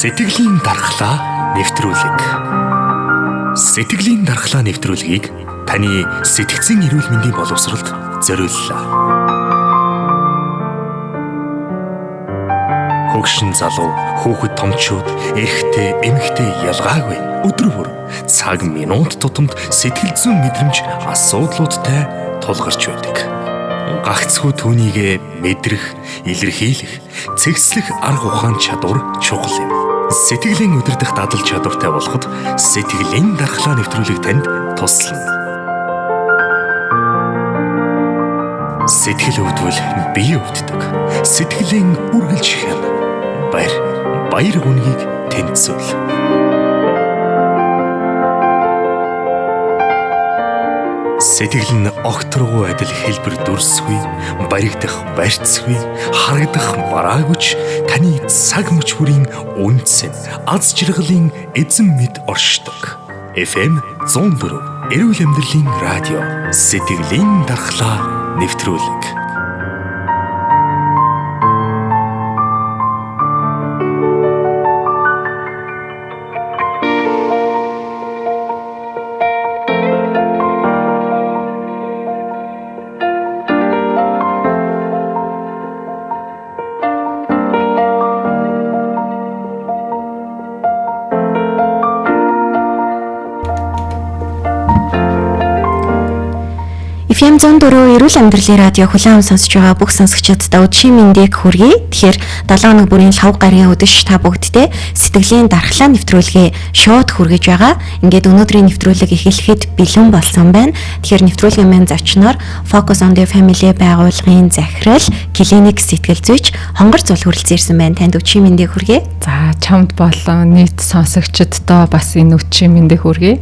Сэтгэлийн дархлаа нэвтрүүлэг. Сэтгэлийн дархлаа нэвтрүүлгийг таны сэтгцэн эрүүл мэндийн боловсролд зориуллаа. Хөгшин залуу, хүүхэд томчууд, эрэгтэй, эмэгтэй ялгаагүй өдөр бүр цаг минут тутамд сэтгэл зүйн мэдрэмж асуудлуудтай тулгарч байдаг. Гагцхүү түүнийг мэдрэх, илэрхийлэх, цэгцлэх арга ухаан чадвар чухал юм. Сэтгэлийн удирдах дадал чадвартай болоход сэтгэлийн дархлаа нэвтрүүлэг танд туслана. Сэтгэл өвдвөл бие өвддөг. Сэтгэлийн үргэлж хэн баяр хүнгийг тэнцвэл. Сэтгэл нь огторгуу адил хэлбэр дүрсгүй, баригдах барьцгүй, харагдах мараагүйч таны цаг мөч бүрийн үнцэн аз жаргалын эзэн мэд оршдог. FM 104 эрүүл амьдралын радио сэтгэлийн дархлаа нэвтрүүлэг. FM 104 эрүүл амьдралын радио хүлээн сонсож байгаа бүх сонсогчдод өдрийн мэндийг хүргэе. Тэгэхээр 7 өнөө бүрийн лав гарын өдөш та бүгдтэй сэтгэлийн дархлаа нэвтрүүлгээ шууд хүргэж байгаа. Ингээд өнөөдрийн нэвтрүүлэг эхлэхэд бэлэн болсон байна. Тэгэхээр нэвтрүүлгийн маань зочноор Focus on the Family байгууллагын захирал, клиник сэтгэл зүйч Хонгор Зул хүрэлцэн ирсэн байна. Танд өдрийн мэндийг хүргэе. За чамд болон нийт сонсогчдод бас энэ өдрийн мэндийг хүргэе.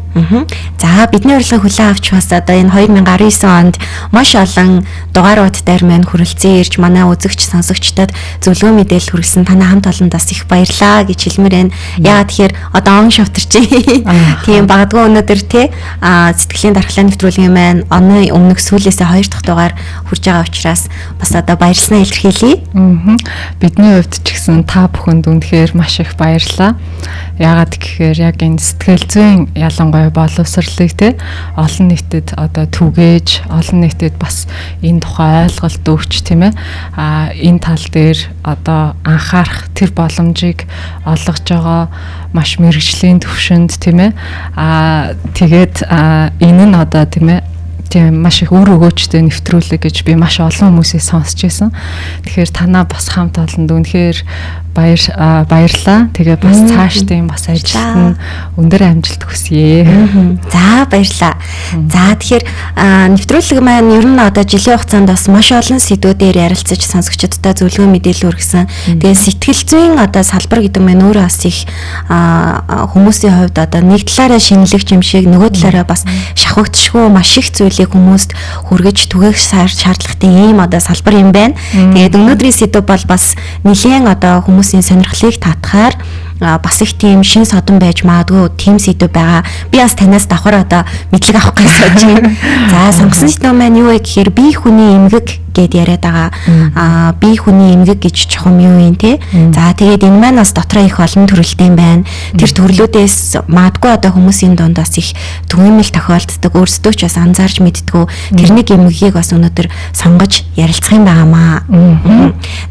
За бидний урилгыг хүлээн авч бас одоо энэ 2019 маш олон дугааруудаар маань хүрэлцэн ирж манай үзэгч сонсогчдод зөвлөгөө мэдээлэл хүргэсэн танай хамт олондоос их баярлаа гэж хэлмээр байна. Яагаад тэгэхээр одоо он шавтарч тийм багдгүй өнөөдөр сэтгэлийн дархлаа нэвтрүүлгийн маань оны өмнөх сүүлээсээ 2 дахь дугаар хүрж байгаа учраас бас одоо баярлалаа илэрхийлье. Бидний хувьд ч гэсэн та бүхэнд үнэхээр маш их баярлалаа. Яагаад гэхээр яг энэ сэтгэл зүйн ялангуяа боловсролыг олон нийтэд одоо түгээж олон нийтэд бас энэ тухай ойлголт өгч тийм ээ энэ тал дээр одоо анхаарах тэр боломжийг олгож байгаа маш мэргэжлийн төвшөнд тийм ээ тэгээд энэ нь одоо тийм маш их үр өгөөжтэй нэвтрүүлэг гэж би маш олон хүмүүсээс сонсч байсан. Тэгэхээр танаа бас хамт олонд үнэхээр баярлалаа. Тэгээ бас цаашдаа бас ажилд нь өндөр амжилт хүсье. За баярлалаа. За тэгэхээр нэвтрүүлэг маань ер нь одоо жилийн хугацаанд бас маш олон сэдвүүдээр ярилцаж сонсогчдод зөвлөгөө мэдээлэл хүргэсэн. Тэгээ сэтгэл зүйн одоо салбар гэдэг маань өөрөө бас их хүмүүсийн хувьд одоо нэг талаараа шинэлэг юм шиг нөгөө талаараа бас шавхагдшгүй маш их зүйлийг хүмүүст хүргэж түгээх шаардлагатай ийм одоо салбар юм байна. Тэгээд өнөөдрийн сэдв бол бас нэлээд одоо хүмүүсийн сонирхлыг татахаар бас их тийм шин содон байж магадгүй тийм сэдв байгаа. Би бас танаас давхар одоо мэдлэг авах гэж сууж байна. За сонгосон сэдв маань юу вэ гэхээр бие хүний эмгэг гэд яриад байгаа. Бие хүний эмгэг гэж чухам юу юм те. За тэгээд энэ маань бас дотроо их олон төрөлтэй юм байна. Тэр төрлүүдээс магадгүй одоо хүмүүсийн дунд бас их түгээмэл тохиолддог. Өөрсдөө ч бас анзаарч мэдтгүү. Тэрнийг эмгэгийг бас өнөөдөр сонгож ярилцах юм байнамаа.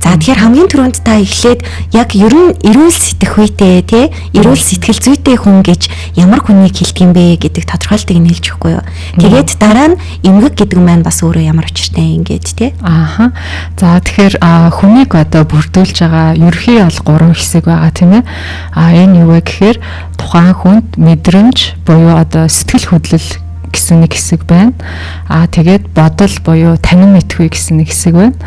За тэгэхээр хамгийн түрүүнд та эхлээд яг ер нь эрүүл сэтгэхүйтэй те эрүүл сэтгэл зүйтэй хүн гэж ямар хүнийг хэлдэг юм бэ гэдэг тодорхойлтыг нь хэлж өгөхгүй юу. Тэгээд дараа нь эмгэг гэдэг маань бас өөрөө ямар учиртай юм гээд те. За тэгэхээр хүнийг одоо бүрдүүлж байгаа ерхий бол 3 хэсэг байгаа тийм ээ. Энэ юу вэ гэхээр тухайн хүнд мэдрэмж буюу одоо сэтгэл хөдлөл гэсэн нэг хэсэг байна. Тэгээд бодол буюу танин мэдхүй гэсэн нэг хэсэг байна.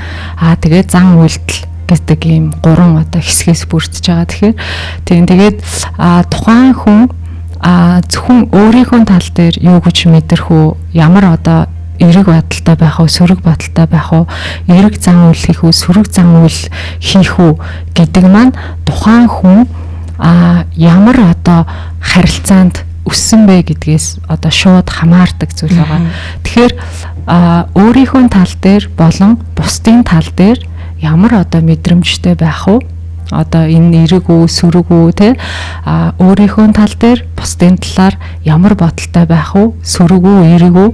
Тэгээд зан үйлдэл гэдэг ийм 3 одоо хэсгээс бүрдэж байгаа. Тэгээд тухайн хүн зөвхөн өөрийнхөө тал дээр юу гэж мэдэрх үү, ямар одоо эерэг бодолтой байх уу, сөрөг бодолтой байх уу, эерэг зан үйл хийх үү, сөрөг зан үйл хийх үү гэдэг маань тухайн хүн ямар одоо харилцаанд өссөн бэ гэдгээс одоо шууд хамаардаг зүйл байгаа. Тэгэхээр өөрийнхөө тал дээр болон бусдын тал дээр ямар одоо мэдрэмжтэй байх уу, одоо энэ эрэг үү, сүрэг үү те өөрийнхөө тал дээр бусдын талаар ямар бодолтой байх вэ? Сүрэг үү, эрэг үү?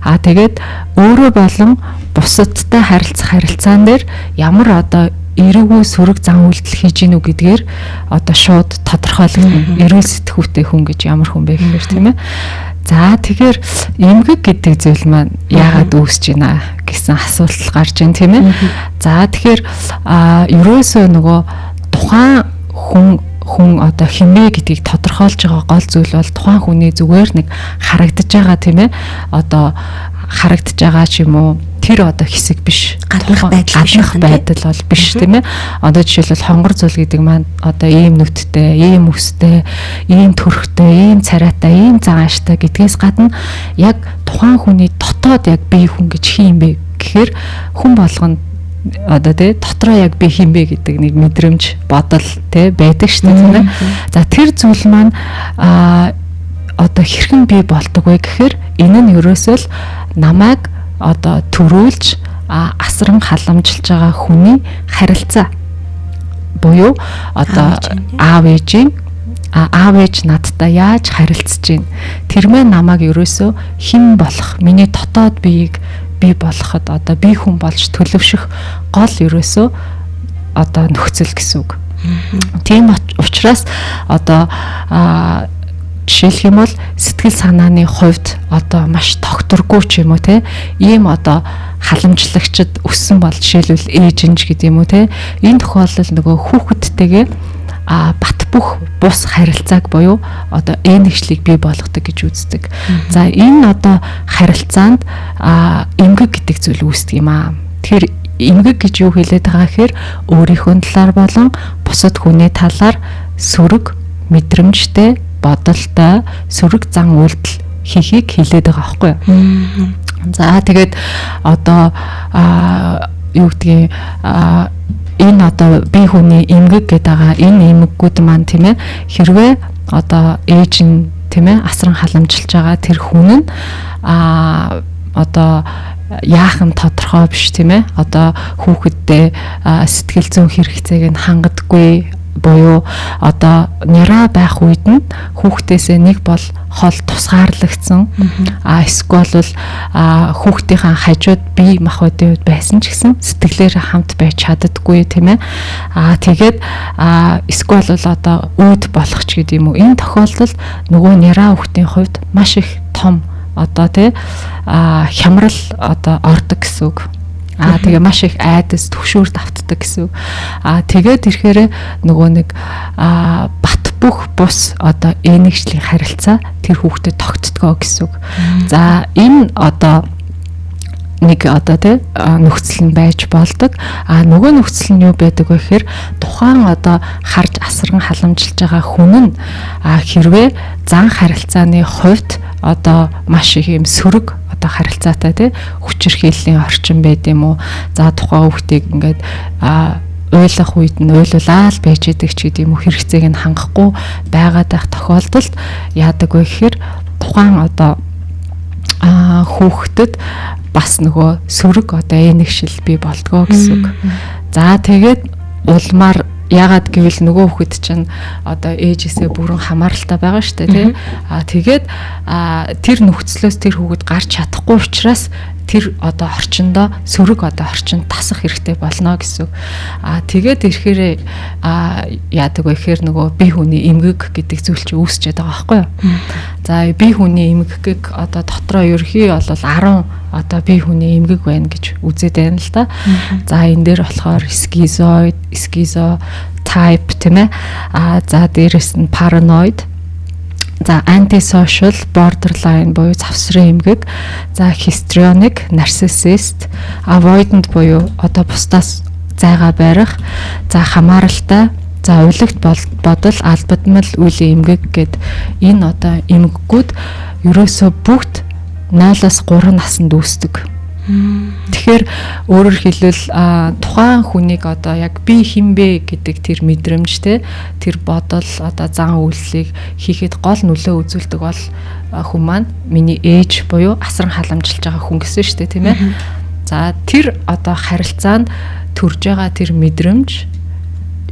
Тэгээд өөрөө болон бусадтай харилцаан дээр ямар одоо эрэгүү сүрэг зан үйлдэл хийж гинүү гэдгээр одоо шууд тодорхойлох эрүүл сэтгүүтэй хүн гэж ямар хүн бэ гэхээр тийм ээ. За тэгэхээр эмгэг гэдэг зүйл маань яагаад үүсэж байна гэсэн асуулт гарч байна тийм ээ. За тэгэхээр ерөөсөө нөгөө тухайн хүн одоо хинбэ гэдгийг тодорхойлж байгаа гол зүйл бол тухайн хүний зүгээр нэг харагдаж байгаа тийм ээ. Одоо харагдаж байгаа ч юм уу тэр одоо хэсэг биш, гаднах байдал бол биш тийм ээ. Одоо жишээлбэл хонгор зул гэдэг маань одоо ийм нүдтэй, ийм өстэй, ийм төрхтэй, ийм царайтай, ийм цагааштай гэдгээс гадна яг тухайн хүний дотоод яг бие хүн гэж хин бэ гэхээр хүн болгонд одоо тий дотроо яг би хин бэ гэдэг нэг мэдрэмж, бодол тий байдаг шүү дээ тийм ээ. За тэр зүйл маань одоо хэрхэн бий болдог вэ гэхээр энэ нь ерөөсөө л намайг одоо төрүүлж асран халамжилж байгаа хүний харилцаа буюу одоо аав ээж надтай яаж харилцаж байна. Тэрмээ намайг ерөөсөө хэн болох, миний дотоод биеийг бий болгоход одоо би хүн болж төлөвшөх гол ерөөсөө одоо нөхцөл гэсэн үг. Тийм учраас одоо жишээлх юм бол сэтгэл санааны хувьд одоо маш тогтворгүй ч юм уу те ийм одоо халамжлагчд өссөн бол жишээлбэл ээжинж гэдэг юм уу те энэ тохиолдолд нөгөө хүүхэдтэйгээ бат бөх бус харилцааг буюу одоо энэгшлийг бий болгодог гэж үздэг. За энэ одоо харилцаанд эмгэг гэдэг зүйл үүсдэг юм аа. Тэгэхээр эмгэг гэж юу хэлээд байгаа гэхээр өөрийнхөө талаар болон бусад хүний талаар сөрөг мэдрэмжтэй бодолтой сөрөг зан үйлдэл хийхийг хэлээд байгаа байхгүй юу. За тэгээд одоо юу гэдгийг энэ одоо бие хүний эмгэг гэдэг байгаа энэ эмгэгүүд маань тийм ээ хэрвээ одоо ээж нь тийм ээ асран халамжилж байгаа тэр хүн нь одоо яахан тодорхой биш тийм ээ одоо хүүхэддээ сэтгэл зүйн хэрэгцээг нь хангадаггүй буюу одоо няраа байх үед нь хүүхдээсээ нэг бол хол тусгаарлагдсан эсвэл хүүхдийнхээ хажууд бие махбодын үед байсан ч гэсэн сэтгэлээр хамт байж чаддаггүй тийм ээ тэгээд эсвэл бол одоо үүд болох ч гэдэг юм уу энэ тохиолдолд нөгөө няраа хүүхдийн хувьд маш их том одоо тий хямрал одоо ордог гэсэн үг. Тэгээ маш их айдас төвшүүр давтдаг гэсэн. Тэгээд ирэхээр нөгөө нэг бат бөх бус одоо энэгшлийн харилцаа тэр хүүхдэд тогтдгоо гэсэн үг. За энэ одоо нэг одоо тий нөхцөл нь байж болдог. Нөгөө нөхцөл нь юу байдаг вэ гэхээр тухайн одоо харж асран халамжилж байгаа хүн нь хэрвээ зан харилцааны хувьд одоо маш их юм сөрөг одоо харилцаатай тий хүчирхийллийн орчин байд юм уу. За тухайн хүүхдийг ингээд ойлгох үед нь ойлуулаад байж идэг ч гэдэг юм уу хэрэгцээг нь хангахгүй байгаад байх тохиолдолд яадаг вэ гэхээр тухайн одоо хүүхдэд бас нөгөө сөрөг одоо энэгшил бий болдгоо гэсэн үг. За тэгээд улмаар ягаад гэвэл нөгөө хүүхэд чинь одоо ээжээсээ бүрэн хамааралтай байгаа шүү дээ тий. Тэгээд тэр нөхцлөөс тэр хүүхэд гарч чадахгүй учраас тэр одоо орчиндоо сөрөг одоо орчинд тасах хэрэгтэй болно гэсэн. Тэгээд ирэхээр яадаг вэ гэхээр нөгөө бие хүний эмгэг гэдэг зүйл чинь үүсчээд байгаа байхгүй юу. За бие хүний эмгэг одоо дотроо ерхий бол 10 одоо бие хүний эмгэг байна гэж үзээд байна л да. За энэ дээр болохоор скизо type тийм ээ. За дээрэс нь paranoid. За antisocial, borderline буюу завсрын эмгэг. За histrionic, narcissist, avoidant буюу одоо бусдаас зайгаа барих. За хамааралтай, за уйлагт бодол, албадмал үеийн эмгэг гэд энэ одоо эмгэгүүд ерөөсөө бүгд 0-аас 3 наснд үүсдэг. Тэгэхээр өөрөөр хэлбэл тухайн хүнийг одоо яг би хинбэ гэдэг тэр мэдрэмжтэй тэр бодол одоо зан үйлслийг хийхэд гол нөлөө үзүүлдэг бол хүн маань миний ээж буюу асран халамжилж байгаа хүн гэсэн шүү дээ тийм ээ. За тэр одоо харилцаанд төрж байгаа тэр мэдрэмж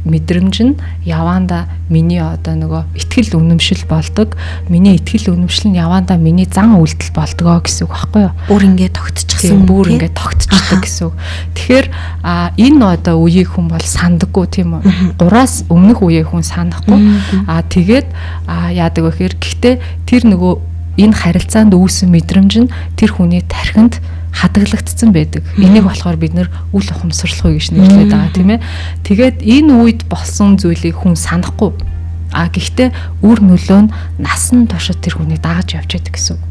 мэдрэмж нь яваандаа миний одоо нөгөө итгэл үнэмшил болдог. Миний итгэл үнэмшил нь яваандаа миний зан үйлдэл болдгоо гэсэн үг байхгүй юу? Бүр ингээд тогтчихсан. Бүр ингээд тогтчихдаг гэсэн үг. Тэгэхээр энэ одоо үеийг хүн бол сандаггүй тийм үү? 3-аас өмнөх үеийг хүн санахгүй. Тэгээд яадаг вэ гэхээр гэхдээ тэр нөгөө энэ харилцаанд үүсэн мэдрэмж нь тэр хүний тархинд хадгалагдсан байдаг. Энийг болохоор бид нэр үл ухамсарлах үе гэж нэрлэдэг байгаа тийм ээ. Тэгээд энэ үед болсон зүйлийг хүн санахгүй. Гэхдээ үр нөлөө нь насан туршид тэр хүнийг дагаж явж байдаг гэсэн үг.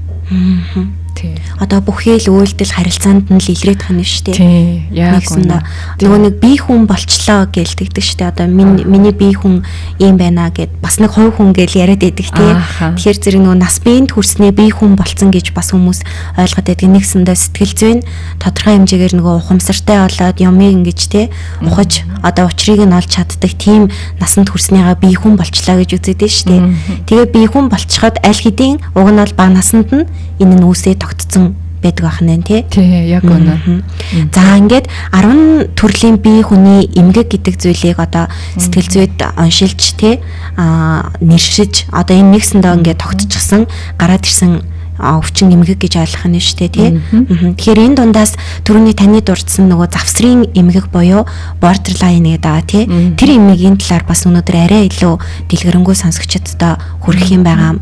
Тийм. Одоо бүхий л үйлдэл харилцаанд нь л илрээд байгаа юм шүү дээ. Тийм. Яг үнэ. Нөгөө нэг бие хүн болчлоо гэлдэгдэг шүү дээ. Одоо миний бие хүн юм байна гэд бас нэг хувь хүн гэл яриад байдаг тийм. Тэгэхээр зэрэг нөгөө нас биеинд хүрснээ бие хүн болцсон гэж бас хүмүүс ойлгоод байдаг. Нэгсэндээ сэтгэл зүйн тодорхой хэмжээгээр нөгөө ухамсартай болоод юмыг ингэж тийм ухаж одоо учрыг нь олж чаддаг тийм насанд хүрснийгаа бие хүн болчлоо гэж үздэг шүү дээ. Тэгээ бие хүн болчиход аль хэдийн уг нь бол бага насанд нь энэ нь үүсээ тогтцсон байдаг ахна тий. Тий, яг үнэ. За ингээд 10 төрлийн бие хүний эмгэг гэдэг зүйлийг одоо сэтгэл зүйд оншилж тий нэршиж одоо энэ нэгсэндээ ингээд тогтчихсан гараад ирсэн өвчин эмгэг гэж ойлгох нь шүү дээ тий. Тэгэхээр энэ дундаас түрүүний таны дурдсан нөгөө завсрын эмгэг буюу borderline гэдэг байгаа тий. Тэр эмгэгийн талаар бас өнөөдөр арай илүү дэлгэрэнгүй сонсогчдод хүргэх юм байгаа.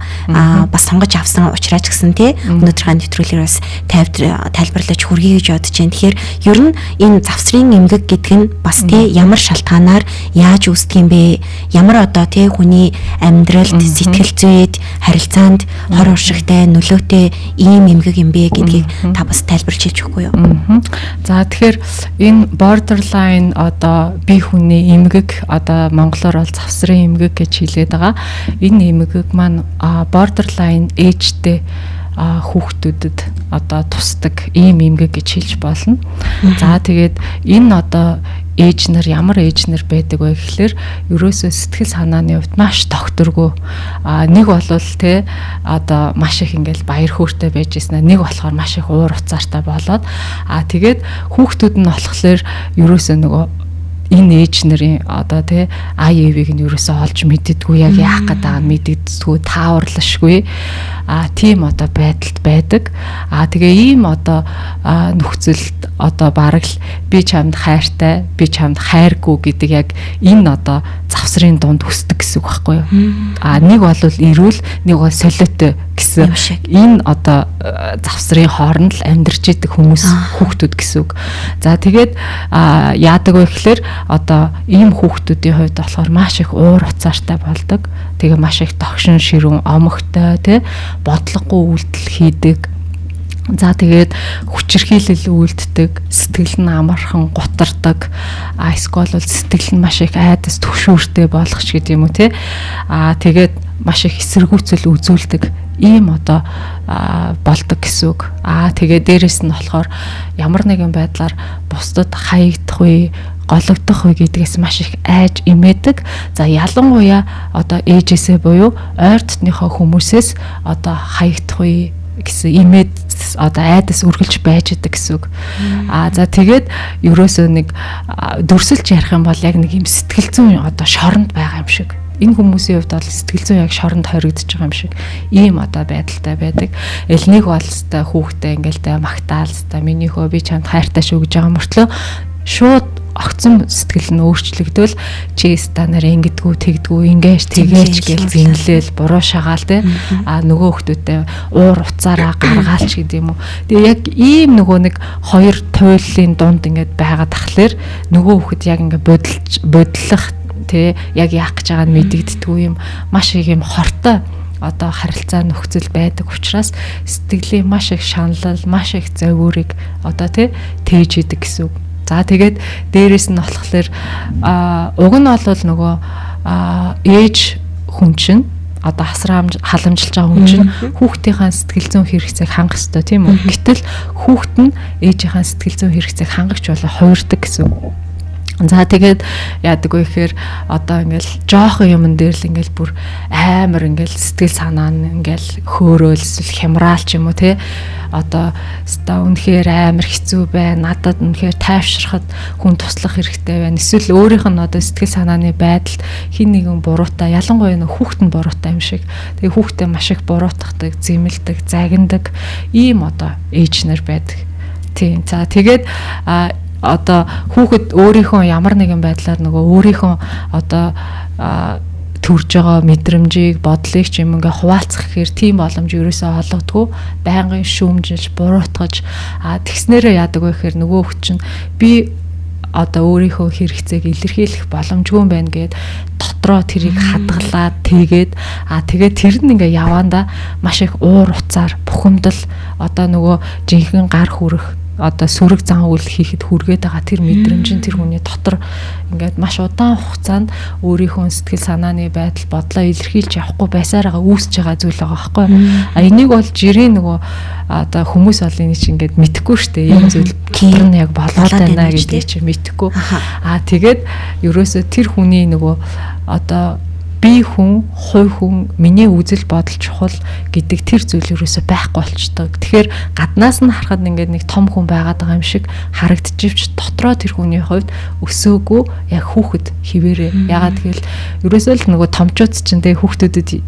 Бас сонгож авсан учраас гэсэн тий. Өнөөдрийн нэвтрүүлгээр бас тайлбарлаж хүргэе гэж бодож байна. Тэгэхээр ер нь энэ завсрын эмгэг гэдэг нь бас тий ямар шалтгаанаар яаж үүсдэг юм бэ? Ямар одоо тий хүний амьдралд, сэтгэл зүйд, харилцаанд хор уршигтай нөлөө ийм эмгэг юм бэ гэдгийг та бас тайлбарч хэлж өгөхгүй юу? За тэгэхээр энэ borderline одоо бие хүний эмгэг одоо монголоор бол завсрын эмгэг гэж хэлээд байгаа. Энэ эмгэг маань borderline age-тэй хүүхдүүдэд одоо тусдаг ийм эмгэг гэж хэлж болно. За тэгээд энэ одоо ээж нар ямар ээж нар байдаг вэ гэхэлэр ерөөсөө сэтгэл санааны хувьд маш тогтворгүй. Нэг болвол те одоо маш их ингээл баяр хөөртэй байж ирсэн. Нэг болохоор маш их уур уцаартай болоод тэгээд хүүхдүүд нь болохоор ерөөсөө нөгөө энэ ээж нарын одоо тий АЕВ-ийг нь ерөөсөө олж мэддэггүй яг яах гээд байгааг мэддэггүй тааварлашгүй тийм одоо байдалд байдаг. Тэгээ ийм одоо нөхцөлд одоо бараг л би чамд хайртай, би чамд хайргүй гэдэг яг энэ одоо завсрын дунд өсдөг гэсэн үг байхгүй юу? Нэг бол ирүүл, нэг бол солиотой гэсэн энэ одоо завсрын хооронд л амьдарч идэг хүмүүс хүүхдүүд гэсэн үг. За тэгээд яадаг вэ гэхээр одоо ийм хүүхдүүдийн хувьд болохоор маш их уур уцаартай болдог. Тэгээ маш их тогшин ширүүн омогтой тий бодлогогүй үйлдэл хийдэг. За тэгээд хүчирхийлэл үйлддэг, сэтгэл нь амархан гутардаг, эсвэл сэтгэл нь маш их айдас түгшүүртэй болох ч гэдэг юм уу тий. Тэгээд маш их эсэргүүцэл үзүүлдэг ийм одоо болдог гэсэн үг. Тэгээд дээрэс нь болохоор ямар нэгэн байдлаар бусдад хаягдах үе, гологдох үе гэдгээс маш их айж имээдэг. За ялангуяа одоо ээжээсээ буюу ойр дотныхоо хүмүүсээс одоо хаягдах үе гэсэн имэд одоо айдас үргэлж байж идэг гэсэн үг. За тэгээд ерөөсөө нэг дүрсэлж ярих юм бол яг нэг юм сэтгэл зүйн одоо шоронд байгаа юм шиг. Энэ хүмүүсийн хувьд бол сэтгэл зүйн яг шоронд хоригдож байгаа юм шиг ийм одоо байдалтай байдаг. Нэг бол өстой хүүхдээ ингээл магтаал өстой миний хөө би чамд хайртай шүү гэж байгаа мөртлөө шууд огцон сэтгэл нь өөрчлөгдөл чи станаар ингэдэггүй тэгдэггүй ингээш тэгээч гэл зинлээл буруу шагаал те нөгөө хүмүүстэй уур уцаараа гаргаалч гэдэг юм уу. Тэгээ яг ийм нөгөө нэг хоёр туйлын дунд ингээд байгаа тахлаар нөгөө хүмүүс яг ингээд бодлох те яг яах гэж байгааг нь мэдэгддэггүй юм маш их юм хортой одоо харилцаа нөхцөл байдаг учраас сэтгэлийн маш их шаналл маш их зовиурыг одоо тээж идэг гэсэн үг. За тэгээд дээрэс нь болохоор уг нь бол нөгөө ээж хүн чинь одоо асрам халамжилж байгаа хүн чинь хүүхдийнхээ сэтгэл зүйн хэрэгцээг хангах ёстой тийм үү. Гэтэл хүүхэд нь ээжийнхээ сэтгэл зүйн хэрэгцээг хангахч болоо хуурдаг гэсэн үг. За тэгээд яадаг вэ гэхээр одоо ингээл жоохон юмн дээр л ингээл бүр амар ингээл сэтгэл санаа нь ингээл хөөрөөл эсвэл хямраал ч юм уу те одоо үнэхээр амар хэцүү байна. Надад үнэхээр тайвшрахад хүн туслах хэрэгтэй байна. Эсвэл өөрийнх нь одоо сэтгэл санааны байдалд хин нэгэн буруутай ялангуяа нэг хүүхэд нь буруутай юм шиг. Тэгээ хүүхдээ маш их буруутгадаг, зэмлдэг, загнадаг ийм одоо ээж нар байдаг. Тийм. За тэгээд одоо хүүхэд өөрийнхөө ямар нэгэн байдлаар нөгөө өөрийнхөө одоо төрж байгаа мэдрэмжийг, бодлыг ч юм ингээ хуваалцах гэхээр тийм боломж ерөөсөө олгодгүй, байнгын шүүмжилж, буруутгаж тэгснээрээ яадаг вэ гэхээр нөгөө хүүхэд чинь би одоо өөрийнхөө хэрэгцээг илэрхийлэх боломжгүй юм байна гэд дотроо тэрийг хадгалаад тэгээд тэр нь ингээ яваанда маш их уур уцаар бухимдал одоо нөгөө жинхэнэ гар хүрэх одоо сүрэг зан үйл хийхэд хүргээд байгаа тэр мэдрэмж нь тэр хүний дотор ингээд маш удаан хугацаанд өөрийнхөө сэтгэл санааны байдал бодлоо илэрхийлж явахгүй байсаар байгаа үүсэж байгаа зүйл байгаа байхгүй. Энийг бол жирийн нөгөө одоо хүмүүс бол энийг чинь ингээд мэдэхгүй шүү дээ. Энэ зүйл дотор нь яг болоод байна гэдгийг чинь мэдэхгүй. Тэгээд ерөөсөө тэр хүний нөгөө одоо би хүн, хувь хүн, миний үзэл бодол чухал гэдэг тэр зүйл ерөөсөй байхгүй болчтой. Тэгэхээр гаднаас нь харахад ингээд нэг том хүн байгаад байгаа юм шиг харагдчихвч дотроо тэр хүний хувьд өсөөгүй яг хүүхэд хിവэрэ. Ягаад гэвэл ерөөсөө л нөгөө томчууд чинь тэг хүүхдүүдэд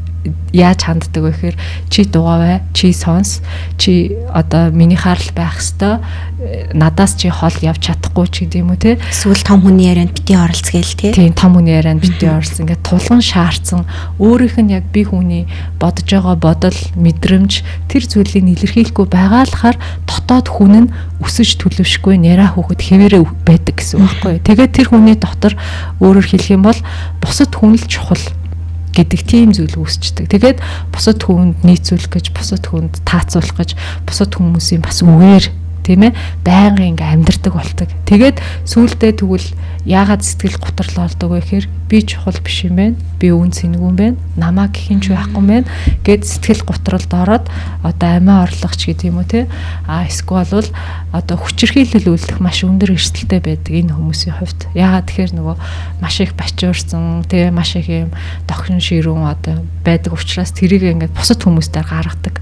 яаж ханддаг вэ гэхээр чи дугавай, чи сонс, чи одоо миний харал байх хэвээр надаас чи хол явж чадахгүй ч гэдэм үү те. Эсвэл том хүний ярианд бити оролцгээл те. Тийм, том хүний ярианд бити оролцсон. Ингээд тулган шаардсан өөрийнх нь яг би хүний бодож байгаа бодол, мэдрэмж тэр зүйлийг илэрхийлэхгүй байгаалахаар дотоод хүн нь өсөж төлөвшгүй няраа хүүхэд хэвээрээ байдаг гэсэн үг байхгүй. Тэгээд тэр хүний дотор өөрөөр хэлэх юм бол бусад хүн л чухал гэдэг тийм зүйл үүсчдэг. Тэгээд бусад хүнд нийцүүлэх гэж, бусад хүнд таацуулах гэж, бусад хүмүүсийн бас үгээр тийм ээ байнгын ингээм амьдардаг болдог. Тэгээд сүүлдээ тэгвэл яагаад сэтгэл гутрал болдог вэ гэхээр би чухал биш юм байна. Би үн цэнгүй юм байна. Намаа гэх юм ч байхгүй юм байна гэд сэтгэл гутралд ороод одоо амиа орлогч гэдэг юм уу те. Эсвэл бол одоо хүчирхийлэл үйлдэх маш өндөр эрсдэлтэй байдаг энэ хүмүүсийн хувьд. Яагаад тэгэхээр нөгөө маш их бачуурсан те маш их юм дохин ширүүн одоо байдаг учраас тэрийг ингээд бусад хүмүүстээр гаргадаг.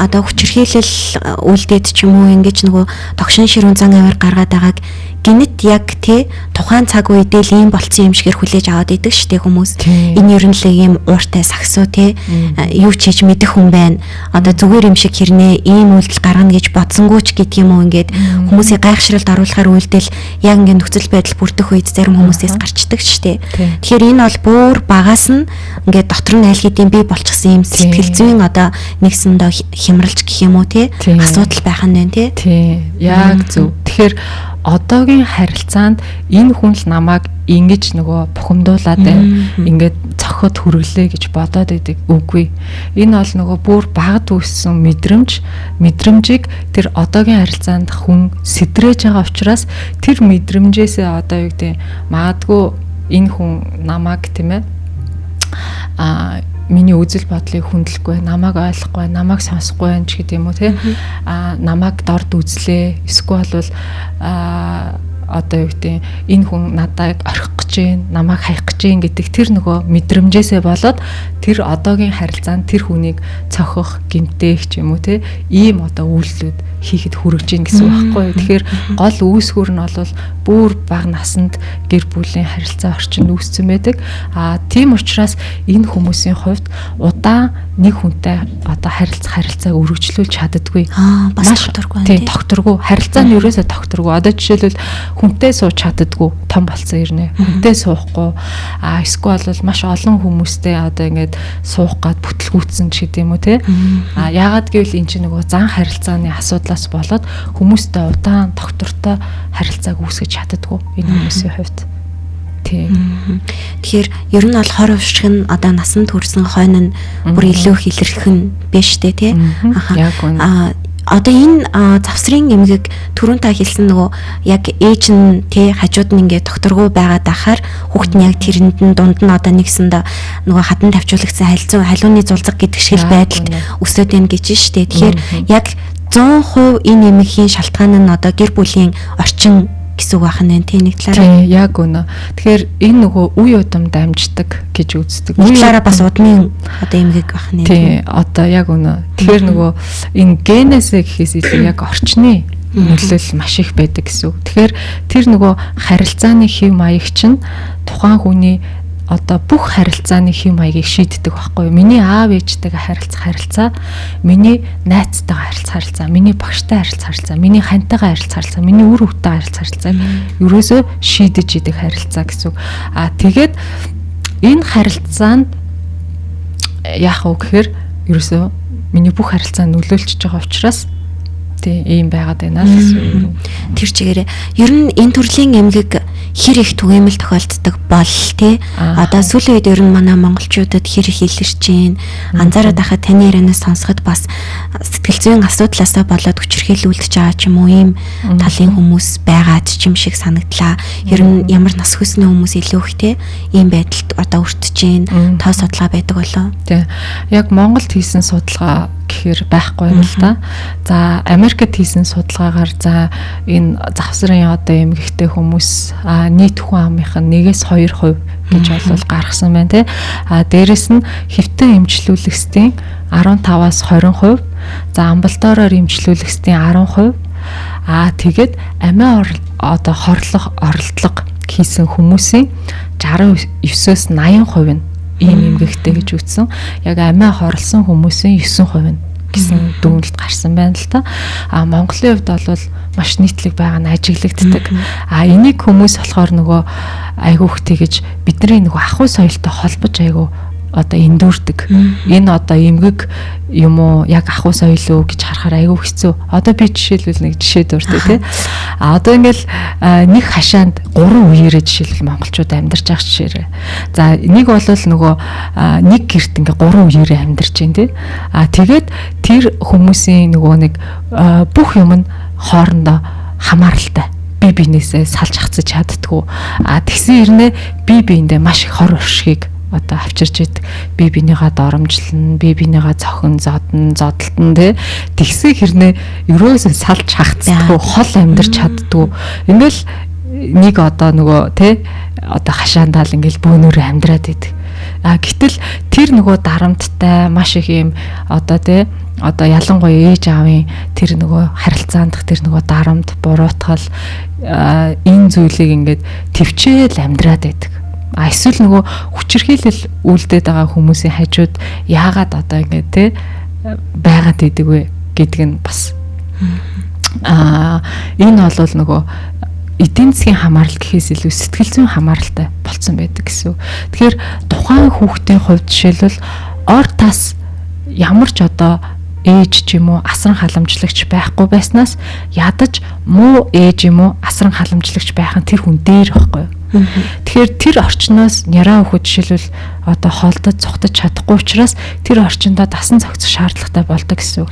Одоо хүчирхийлэл үлдээд ч юм уу ингэж нөгөө тогшин ширүүн зан аваар гаргаад байгааг гинэт яг тий тухайн цаг үедээ л ийм болцсон юм шигээр хүлээж аваад идэг штэ хүмүүс. Энэ ер нь л ийм ууртай сагсуу тий юу ч хийж мэдэх хүн байна. Одоо зүгээр юм шиг хэрнээ ийм үйлдэл гаргана гэж бодсонгүй ч гэдэг юм уу ингээд хүмүүсийн гайхшралд оруулахаар үйлдэл яг ингээд нөхцөл байдал бүрдэх үед зарим хүмүүсээс гарчдаг штэ. Тэгэхээр энэ бол бүр багаас нь ингээд дотор нь аль хэдийн бий болчихсон юм сэтгэл зүйн одоо нэгсэндээ хямралж гэх юм уу тий асуудал байх нь байна тий. Яг зөв. Тэгэхээр одоогийн харилцаанд энэ хүн л намайг ингэж нөгөө бухимдуулаад ингээд цохот хүргэлээ гэж бодоод идэг үгүй. Энэ бол нөгөө бүр багд үүссэн мэдрэмжийг тэр одоогийн харилцаанд хүн сэтрээж байгаа учраас тэр мэдрэмжээсээ одоо юу гэдэг магадгүй энэ хүн намайг тийм ээ миний үзэл бодлыг хүндлэхгүй, намайг ойлгохгүй, намайг сонсохгүй байх ч гэдэм үү те. Намайг дорд үзлээ. Эсвэл бол одоо юу гэдэг энэ хүн надад орхих гэж байна, намайг хаях гэж байна гэдэг тэр нөгөө мэдрэмжээсээ болоод тэр одоогийн харилцаанд тэр хүнийг цохих, гэмтээх ч юм уу те ийм одоо үйлдэлүүд хийхэд хүрэж гин гэсэн үг байхгүй. Тэгэхээр гол үүсгүүр нь бол бүр бага наснд гэр бүлийн харилцаа орчинд үүссэн байдаг. Тийм учраас энэ хүмүүсийн хувьд удаан нэг хүнтэй одоо харилцааг өргөжлүүлж чаддаггүй. Маш докторгүй. Тийм, докторгүй. Харилцаа нь ерөөсөө докторгүй. Одоо жишээлбэл хүнтэй сууж чаддаггүй том болсон ирнэ. Хүнтэй суухгүй. Эсвэл бол маш олон хүмүүстэй одоо ингээд суух гад бүтлгүүцсэн ч гэдэм үү те. Яагаад гэвэл эн чинь нөгөө зан харилцааны асуудлаас болоод хүмүүстэй удаан доктортой харилцааг үүсгэж чаддаггүй энэ хүмүүсийн хувьд. Тэгэхээр ер нь бол 20% шиг нь одоо насанд хүрсэн хойно нь бүр илүү их илэрхэх нь биш үү те. одоо энэ завсрын эмгэг түрүүн та хэлсэн нөгөө яг ээж нь тий хажууд нь ингээд докторгүй байгаад ахаар хүүхэд нь яг тэрэнд нь дунд нь одоо нэгсэндээ нөгөө хадан тавьчуулагсан халууны зулцаг гэдэг шиг байдалд өсөд ийн гэж штэ. Тэгэхээр яг 100% энэ эмгэгийн шалтгаан нь одоо гэр бүлийн орчин гэсэн үг байна тий нэг талаараа. Тий яг үнэ. Тэгэхээр энэ нөгөө үе удам дамждаг гэж үздэг. Нэг талаараа бас удмын одоо эмгэг байна. Тий одоо яг үнэ. Тэгэхээр нөгөө энэ генесээ гэхээс илүү яг орчны нөлөөлөл маш их байдаг гэсэн үг. Тэгэхээр тэр нөгөө харилцааны хэв маяг чинь тухайн хүний одоо бүх харилцааны хэв маягийг шийддэг байхгүй юу? Миний аав ээжтэйгээ харилцаа, миний найзтайгаа харилцаа, миний багштай харилцаа, миний хантайгаа харилцаа, миний үр хүүхдтэйгээ харилцаа ерөөсөө шийдэж идэг харилцаа гэсэн үг. Тэгээд энэ харилцаанд яах вэ гэхээр ерөөсөө миний бүх харилцаа нөлөөлчихөж байгаа учраас ийм байгаад байна гэсэн. Тэр чигээрээ ер нь энэ төрлийн эмгэг хэр их түгээмэл тохиолддог бол тий одоо сүүлийн үед ер нь манай монголчуудад хэр их илэрч байна. Анзаараад байхад таны ярианаас сонсоход бас сэтгэл зүйн асуудлаасаа болоод хүчирхийлүүлж байгаа ч юм уу ийм талын хүмүүс байгаад ч юм шиг санагдлаа. Ер нь ямар нас хүсний хүмүүс илүү их тий ийм байдалд одоо өртөж байна. Тоо судалгаа байдаг болоо. Тий. Яг Монголд хийсэн судалгаа гэхээр байхгүй юм л да. За Америкт хийсэн судалгаагаар за энэ завсрын одоо эмгэгтэй хүмүүс нийт хүн амынх нь 1-2% гэж бол гаргасан байна тий. Дээрэс нь хэвтэн эмчлүүлэгчдийн 15-аас 20%, за амбулатороор эмчлүүлэгчдийн 10%, тэгээд амиа одоо оролдлого хийсэн хүмүүсийн 69-өөс 80% нь ийм эмгэгтэй гэж үтсэн. Яг амиа хорлсон хүмүүсийн 9% гэсэн дүгнэлт гарсан байна л та. Монголын хувьд бол маш нийтлэг байгаа нь ажиглагддаг. Энийг хүмүүс болохоор нөгөө айгүйх тэгэж бидний нөгөө ахуй соёлтой холбож айгүй одоо эндүрдэг. Энэ одоо эмгэг юм уу яг ахуй соёл үү гэж харахаар айгүй хэцүү. Одоо би жишээлбэл нэг жишээ дуртай тий. Одоо ингээл нэг хашаанд 3 үеэрээ жишээлбэл монголчууд амьдарч байгаа жишээрээ. За нэг бол нөгөө нэг гэрт ингээ 3 үеэрээ амьдарч байна тий. Тэгээд тэр хүмүүсийн нөгөө нэг бүх юм нь хоорондоо хамааралтай. Би биенээсээ салж хацаж чаддгүй. Тэгсэн хэрнээ би биендээ маш их хор уршгийг одоо авчирч идэг. Би бинийгаа доромжлно, би бинийгаа цохин зодтолтон тий. Тэгсэн хэрнээ ерөөсөө салж хагцдаггүй, хол амьдарч чаддгүй. Ингээл нэг одоо нөгөө тий одоо хашаандаал ингээл бөөнөр амьдраад идэг. Гэтэл тэр нөгөө дарамттай маш их юм одоо тий одоо ялангуяа ээж аавын тэр нөгөө харилцаанд тэр нөгөө дарамт, буруутгал энэ зүйлийг ингээд төвчээл амьдраад байдаг. Эсвэл нөгөө хүчирхийлэл үлдээд байгаа хүмүүсийн хажууд яагаад одоо ингэ те байгаад идэг вэ гэдэг нь бас энэ бол нөгөө эдийн засгийн хамаарал гэхээс илүү сэтгэл зүйн хамааралтай болцсон байдаг гэсэн. Тэгэхээр тухайн хүүхдийн хувьд жишээлбэл ор тас ямар ч одоо ээж ч юм уу асран халамжлагч байхгүй байснаас ядаж муу ээж юм уу асран халамжлагч байх нь тэр хүн дээр байхгүй юу? Тэгэхээр тэр орчноос няраа хөхөд жишээлбэл одоо холдож цогтож чадахгүй учраас тэр орчиндоо дасан зохицох шаардлагатай болдог гэсэн үг.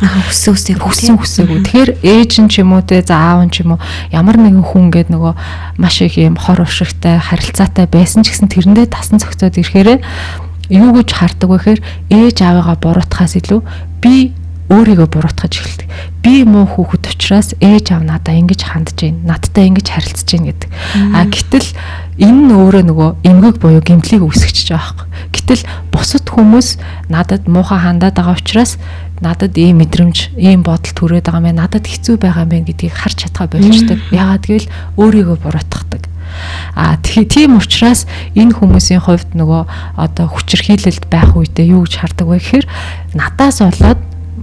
Хүссэн хүсээгүй. Тэгэхээр ээж нь ч юм уу те за аав нь ч юм уу ямар нэгэн хүн гээд нөгөө маш их юм хор уршигтай харилцаатай байсан ч гэсэн тэрэндээ дасан зохицоод ирэхээр юу гэж хардаг вэ гэхээр ээж аавыгаа буруутахаас илүү би өөрийгөө буруутгаж эхэлдэг. Би муу хүүхэд учраас ээж аав надаа ингэж хандж байна. Надтай ингэж харилцаж байна гэдэг. Гэтэл энэ нь өөрөө нөгөө эмгэг буюу гэмтлийг үүсгэж байгаа байхгүй. Гэтэл бусад хүмүүс надад муухай хандаад байгаа учраас надад ийм мэдрэмж, ийм бодол төрөөд байгаа мэн, надад хэцүү байгаа мэн гэдгийг харж чадхаа болждаг. Яагаад гэвэл өөрийгөө буруутгадаг. Тийм учраас энэ хүмүүсийн хувьд нөгөө одоо хүчирхийлэлд байх үедээ юу гэж хардаг вэ гэхээр надаас болоод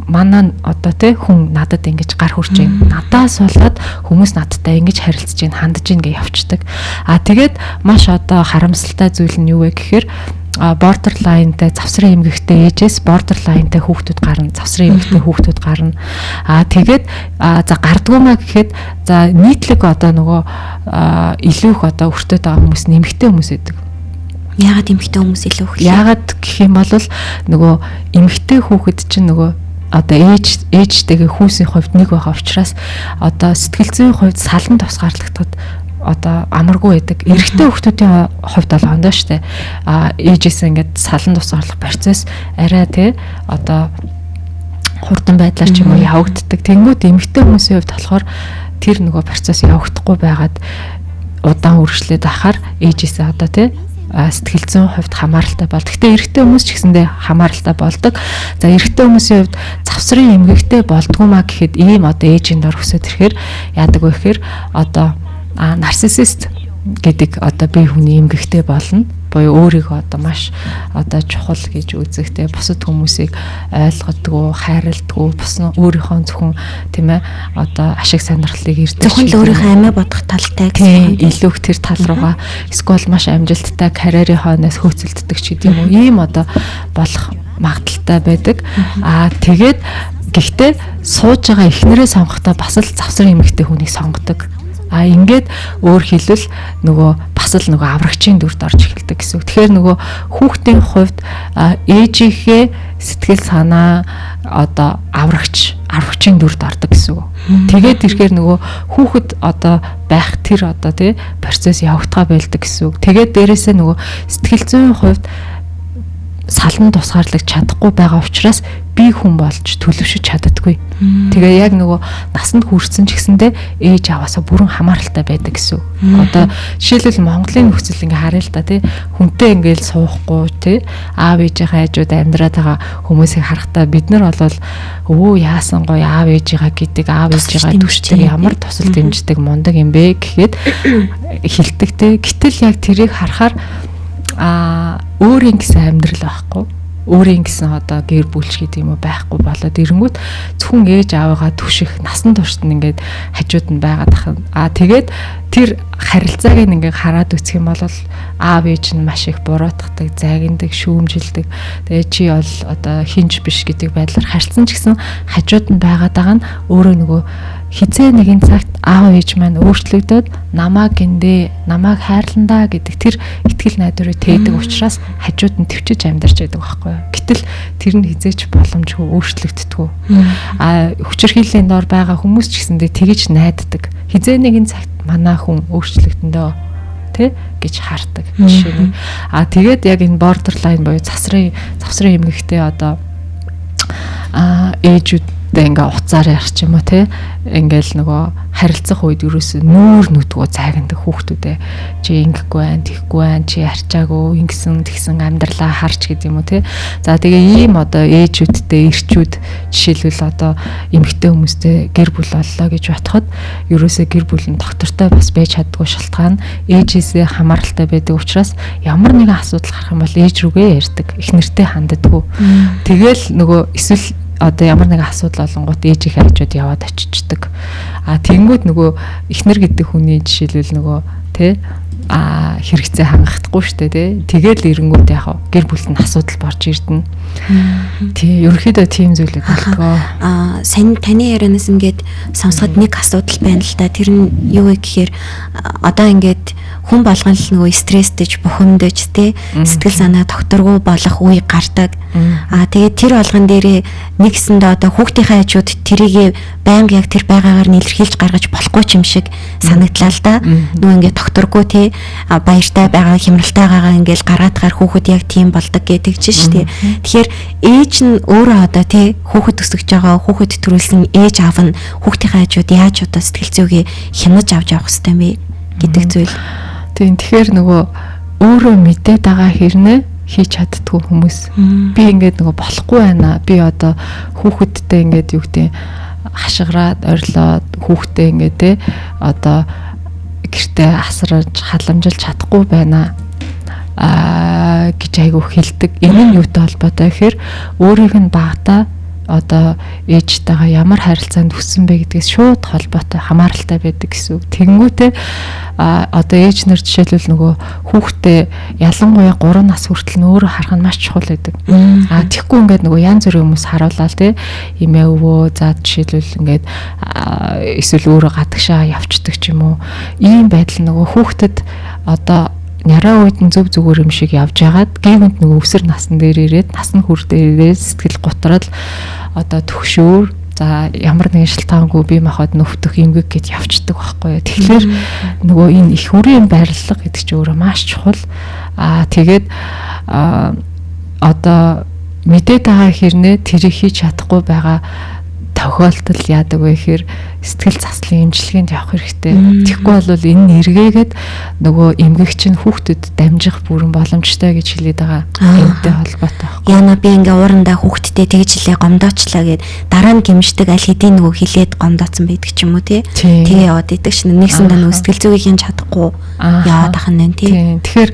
манай одоо тий хүн надад ингэж гар хурж байна. Надаас болоод хүмүүс надтай ингэж харилцаж байна, хандж байна гэж явцдаг. Тэгээд маш одоо харамсалтай зүйл нь юу вэ гэхээр borderline-тай завсрын эмгэгтэй ээжээс borderline-тай хүүхдүүд гарна, завсрын эмгэгтэй хүүхдүүд гарна. Тэгээд за гардгүй маа гэхэд за нийтлэг одоо нөгөө илүү их одоо өртөөд байгаа хүмүүс нэмэгтэй хүмүүс байдаг. Яагаад эмэгтэй хүмүүс илүү их? Яагаад гэх юм бол нөгөө эмэгтэй хүүхэд чинь нөгөө одоо ээжтэйгээ хүүсийн хувьд нэг байгаа учраас одоо сэтгэл зүйн хувьд салан тусгаарлагдахад одоо амаргүй байдаг. Эрэгтэй хүүхдүүдийн хувьд бол ондоо штэ. Ээжээс ингээд салан тусгаарлах процесс арай тий одоо хурдан байдлаар ч юм уу явагддаг. Тэнгүүд эмэгтэй хүмүүсийн хувьд болохоор тэр нөгөө процесс явагдахгүй байгаад удаан үргэлжлээд ахаар ээжээсээ одоо тий сэтгэл зүйн хувьд хамааралтай бол. Гэхдээ эрэгтэй хүмүүс ч гэсэндээ хамааралтай болдог. За эрэгтэй хүмүүсийн хувьд завсрын эмгэгтэй болдгоо маа гэхэд ийм одоо ээжийн дор өсөд ирэхээр яадаг вэ гэхээр одоо нарциссист гэдэг одоо бие хүний эмгэгтэй болно. Буюу өөрийгөө одоо маш одоо чухал гэж үзэхтэй бусад хүмүүсийг ойлгодгоо, хайрладгоо, бус нь өөрийнхөө зөвхөн тийм ээ одоо ашиг сонирхлыг ирдэг. Зөвхөн л өөрийнхөө амиа бодох талтай гэсэн илүү их тэр тал руугаа эсвэл маш амжилттай карьерийн хойноос хөөцөлддөг ч гэдэм үү. Ийм одоо болох магадaltaй байдаг. Тэгээд гэхдээ сууж байгаа эхнэрээ сонгохдоо бас л завсрын эмэгтэй хүнийг сонгодог. Ингээд өөр хэлбэл нөгөө бас л нөгөө аврагчийн дүрд орж эхэлдэг гэсэн үг. Тэгэхээр нөгөө хүүхдийн хувьд ээжийнхээ сэтгэл санаа одоо аврагчийн дүрд ордог гэсэн үг. Тэгээд ирэхээр нөгөө хүүхэд одоо байх тэр одоо тий процесс явагдгаа байлдаг гэсэн үг. Тэгээд дээрэсээ нөгөө сэтгэл зүйн хувьд салан тусгаарлаж чадахгүй байгаа учраас би хүн болж төлөвшөж чаддаггүй. Тэгээ яг нөгөө насанд хүрсэн ч гэсэндээ ээж аваасаа бүрэн хамааралтай байдаг гэсэн. Одоо жишээлбэл Монголын нөхцөл ингээ харъя л да тий. Хүнтэй ингээл суухгүй тий. Аав ээжийнхээ хажууд амьдраад байгаа хүмүүсийг харахтаа бид нар бол өө яасан гоё аав ээжигээ гэдэг аав ээжигээ түшдэг ямар тусал дэмждэг мундаг юм бэ гэхэд хилдэг тий. Гэтэл яг тэрийг харахаар өөрийн гэсэн амьдрал байхгүй. Өөрийн гэсэн одоо гэр бүлч гэдэг юм уу байхгүй болоод ирэнгүүт зөвхөн ээж аавыгаа түших насан туршид нь ингээд хажууд нь байгаад ахна. Тэгээд тэр харилцааг ингээд хараад үсэх юм бол аав ээж нь маш их буруутгадаг, загиндаг, шүүмжилдэг. Тэгээд чи бол одоо хинж биш гэдэг байдлаар харьцсан ч гэсэн хажууд нь байгаад байгаа нь өөрөө нөгөө хизээ нэгэн цагт аав ээж маань өөрчлөгдөд намаа гиндээ, намааг хайрландаа гэдэг тэр итгэл найдварыг тээдэг учраас хажууд нь төвчж амьдарч байдаг байхгүй юу. Гэтэл тэр нь хизээч боломжгүй өөрчлөгддөггүй. Хүчирхийллийн дор байгаа хүмүүс ч гэсэндээ тэгэж найддаг. Хизээ нэгэн цагт манай хүн өөрчлөгдөндөө тэ гэж хардаг жишээ нь. Тэгээд яг энэ borderline буюу завсрын эмгэгтэй одоо ээжүүд ингээ уцаар ярих ч юм уу те ингээл нөгөө харилцах үед ерөөсөө нүүр нүдгөө цаагнадаг хүүхдүүдээ чи ингэхгүй байх, тийхгүй байх, чи арчаагүй, ингэсэн тэгсэн амьдралаа харж гэдэг юм уу те. За тэгээ ийм одоо ээжүүдтэй эрчүүд жишээлбэл одоо эмэгтэй хүмүүстэй гэр бүл боллоо гэж батхад ерөөсөө гэр бүл нь доктортой бас байж чаддгүй шалтгаан ээжээсээ хамааралтай байдаг учраас ямар нэгэн асуудал гарах юм бол ээж рүүгээ ярьдаг, их нэртэй ханддаггүй. Тэгэл нөгөө эсвэл одоо ямар нэгэн асуудал олонгууд ээжийнхээ хажууд яваад очичдаг. Тэнгүүд нөгөө эхнэр гэдэг хүний жишээлбэл нөгөө тэ хэрэгцээ хангахдаггүй шүү дээ тий. Тэгэл эрэнгүүд яг гэр бүлд нь асуудал борж ирдэнэ. Тий, ерөнхийдөө тийм зүйлүүд болдгоо. Сайн таны ярианаас ингээд сонсоход нэг асуудал байна л да. Тэр нь юу вэ гэхээр одоо ингээд хүн болгон л нөгөө стресстэйж бухимдаж тий сэтгэл санаа тогтворгүй болох үе гардаг. Тэгээд тэр болгон дээрээ нэгсэндээ одоо хүүхдийнхээ хажууд тэрийг байнга яг тэр байгаагаар нэлэрхийлж гаргаж болохгүй ч юм шиг санагдлаа л да. Нөгөө ингээд тогтворгүй тий баяртай байгаа хямралтай байгаагаа ингээд гаргаадгаар хүүхэд яг тийм болдог гэдэг чинь шүү дээ. Тэгэхээр ээж нь өөрөө одоо тий хүүхэд өсгөж байгаа хүүхэд төрүүлсэн ээж аав нь хүүхдийнхээ хажууд яаж одоо сэтгэл зүйгээ хянаж авч явах хэрэгтэй юм бэ гэдэг зүйл. Тэгэхээр нөгөө өөрөө мэдээд байгаа хэрнээ хийж чаддгүй хүмүүс. Би ингээд нөгөө болохгүй байна. Би одоо хүүхэдтэй ингээд юу гэдэг хашгираад орилоод хүүхдээ ингээд те одоо гэртээ асарж халамжилж чадахгүй байна гэж айгу хэлдэг. Энэ нь юутай холбоотой гэхээр өөрийнх нь багтаа одоо ээжтэйгээ ямар харилцаанд хүссэн бэ гэдгээс шууд холбоотой хамааралтай байдаг гэсэн үг. Тэнгүүтээ одоо ээж нар жишээлбэл нөгөө хүүхдээ ялангуяа 3 нас хүртэл нөөрэ харах нь маш чухал байдаг. Тэгэхгүй ингээд нөгөө янз бүрийн хүмүүс харуулаад те эмээ өвөө за жишээлбэл ингээд эсвэл өөрөө гадагшаа явцдаг ч юм уу. Ийм байдал нөгөө хүүхдэд одоо Нараа үед нь зөв зүгээр юм шиг явж байгаад гівэнд нөгөө өсөр насан дээр ирээд насан хүр дээр ирээд сэтгэл готрол одоо төгшөөр за ямар нэгэн шалтгаангүй бие махбод нөвтөх эмгэг гэж явцдаг байхгүй юу. Тэгэхээр нөгөө энэ их үрийн байрлал гэдэг чинь өөрөө маш чухал. Тэгээд одоо мэдээд байгаа хэрнээ тэрийг хийж чадахгүй байгаа тохиолдол яадаг вэ гэхээр сэтгэл заслын эмчилгээнд явах хэрэгтэй. Тэгэхгүй бол энэ эргээгээд нөгөө эмгэгч нь хүүхдэд дамжих бүрэн боломжтой гэж хэлээд байгаа. Энэтэй холбоотой байхгүй. Яна би ингээ уурандаа хүүхдтэй тэгж хэлээ гомдоочлаа гэд дараа нь гимшдэг аль хэдийн нөгөө хилээд гомдооцсон байдаг ч юм уу тий. Тэгээ яваад идэг шин нэгсэндээ нөгөө сэтгэл зүгийг хийн чадахгүй яваад ах нь тий. Тэгэхээр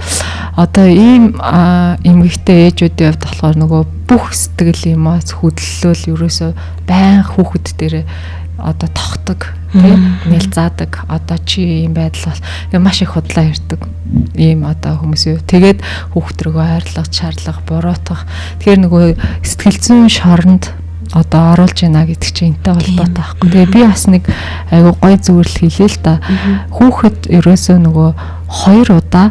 одоо ийм эмгэгтэй ээжүүдийн хувьд болохоор нөгөө бүх сэтгэл эмоц хөдлөлөөл ерөөсөө байн хүүхэд дээр одоо тогтдог тийм нэлзаадаг одоо чи ийм байдал бол маш их худлаа ирдэг ийм одоо хүмүүс юу тэгээд хүүхд рүүгээ хайрлах шаарлах буруутгах тэгэхээр нөгөө сэтгэл зүйн шоронд одоо оруулж байна гэдэг чинь энэтэй холбоотой байхгүй. Тэгээ би бас нэг айгу гой зөвөрлөл хийлээ л да. Хүүхэд ерөөсөө нөгөө 2 удаа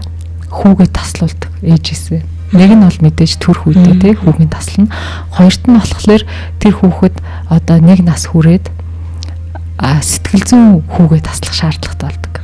хүүгээ таслуулдаг ээжээсээ. Нэг нь бол мэдээж төрх үедээ тий хүүгийн таслана. Хоёрт нь болохоор тэр хүүхэд одоо нэг нас хүрээд сэтгэл зүйн хүүгээ таслах шаардлагатай болдог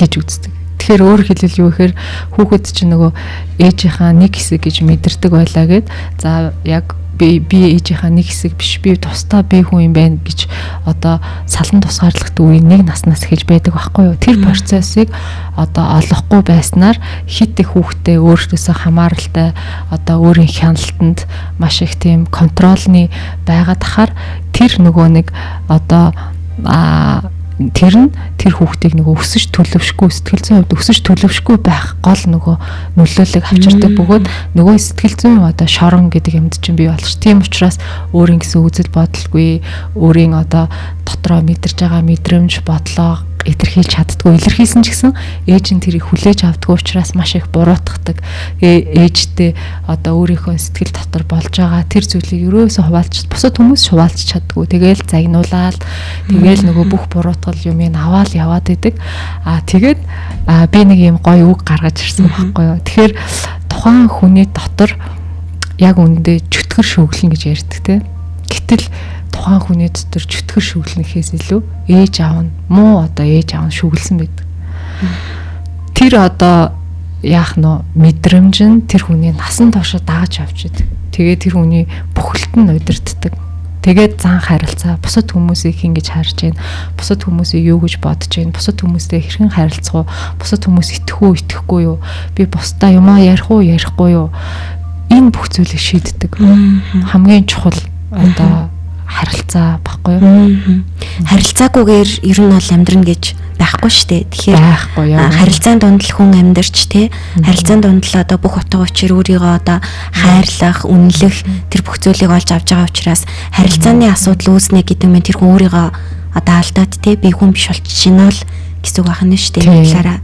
гэж үздэг. Тэгэхээр өөр хэлбэл юу гэхээр хүүхэд чинь нөгөө ээжийнхаа нэг хэсэг гэж мэдэрдэг байлаа гэд за яг би ээжийнхаа нэг хэсэг биш би тусдаа би хүн юм байна гэж одоо салан тусгаарлагт үе нэг наснаас эхэлж байдаг байхгүй юу. Тэр процессыг одоо олохгүй байснаар хит их хүүхдээ өөрөөсөө хамааралтай одоо өөрийн хяналтанд маш их тийм контролны байгаад ахаар тэр нөгөө нэг одоо тэр хүүхдийг нөгөө өсөж төлөвшгүй сэтгэл зүйн хувьд өсөж төлөвшгүй байх гол нөгөө нөлөөллөг авчирдаг бөгөөд нөгөө сэтгэл зүйн одоо шорон гэдэг юмд чинь бий болж тийм учраас өөрийн гэсэн үзэл бодолгүй өөрийн одоо дотроо мэдэрж байгаа мэдрэмж бодлоо илэрхийлж чаддгүй илэрхийлсэн ч гэсэн ээж нь тэрийг хүлээж авдаггүй учраас маш их буруутгадаг ээжтэй одоо өөрийнхөө сэтгэл дотор болж байгаа тэр зүйлийг ерөөсөө хуваалж бусад хүмүүс хуваалж чаддгүй тэгээл загнуулаад тэгээл нөгөө бүх буруутгал юм аваад яваад идэг тэгээд би нэг юм гоё үг гаргаж ирсэн байхгүй юу. Тэгэхээр тухайн хүний дотор яг үндэ чөтгөр шүглэн гэж ярьдаг те. Гэтэл тухайн хүний дотор чөтгөр шүглэнхээс илүү ээж аав нь муу одоо ээж аав нь шүглсэн байдаг. Тэр одоо яах нь мэдрэмж нь тэр хүний насан турш дааж авч идэг. Тэгээд тэр хүний бүхэлд нь удирддаг. Тэгээд зан харилцаа бусад хүмүүсийг хин гэж харж байна. Бусад хүмүүсийг юу гэж бодож байна. Бусад хүмүүстэй хэрхэн харилцах уу? Бусад хүмүүс итгэх үү, итгэхгүй юу? Би бусдаа юмаа ярих уу, ярихгүй юу? Энэ бүх зүйлийг шийддэг. Хамгийн чухал одоо харилцаа баггүй юу? Харилцаагүйгээр ер нь бол амьдрна гэж байхгүй шүү дээ. Тэгэхээр байхгүй яа. Харилцаан дунд л хүн амьдарч тий. Харилцаан дунд л одоо бүх утга учир өөрийгөө одоо хайрлах, үнэлэх тэр бүх зүйлийг олж авч байгаа учраас харилцааны асуудал үүснэ гэдэг нь тэр хүн өөрийгөө одоо алдаад тий би хүн биш болчихно л гэсэн үг байна шүү дээ. Талаараа.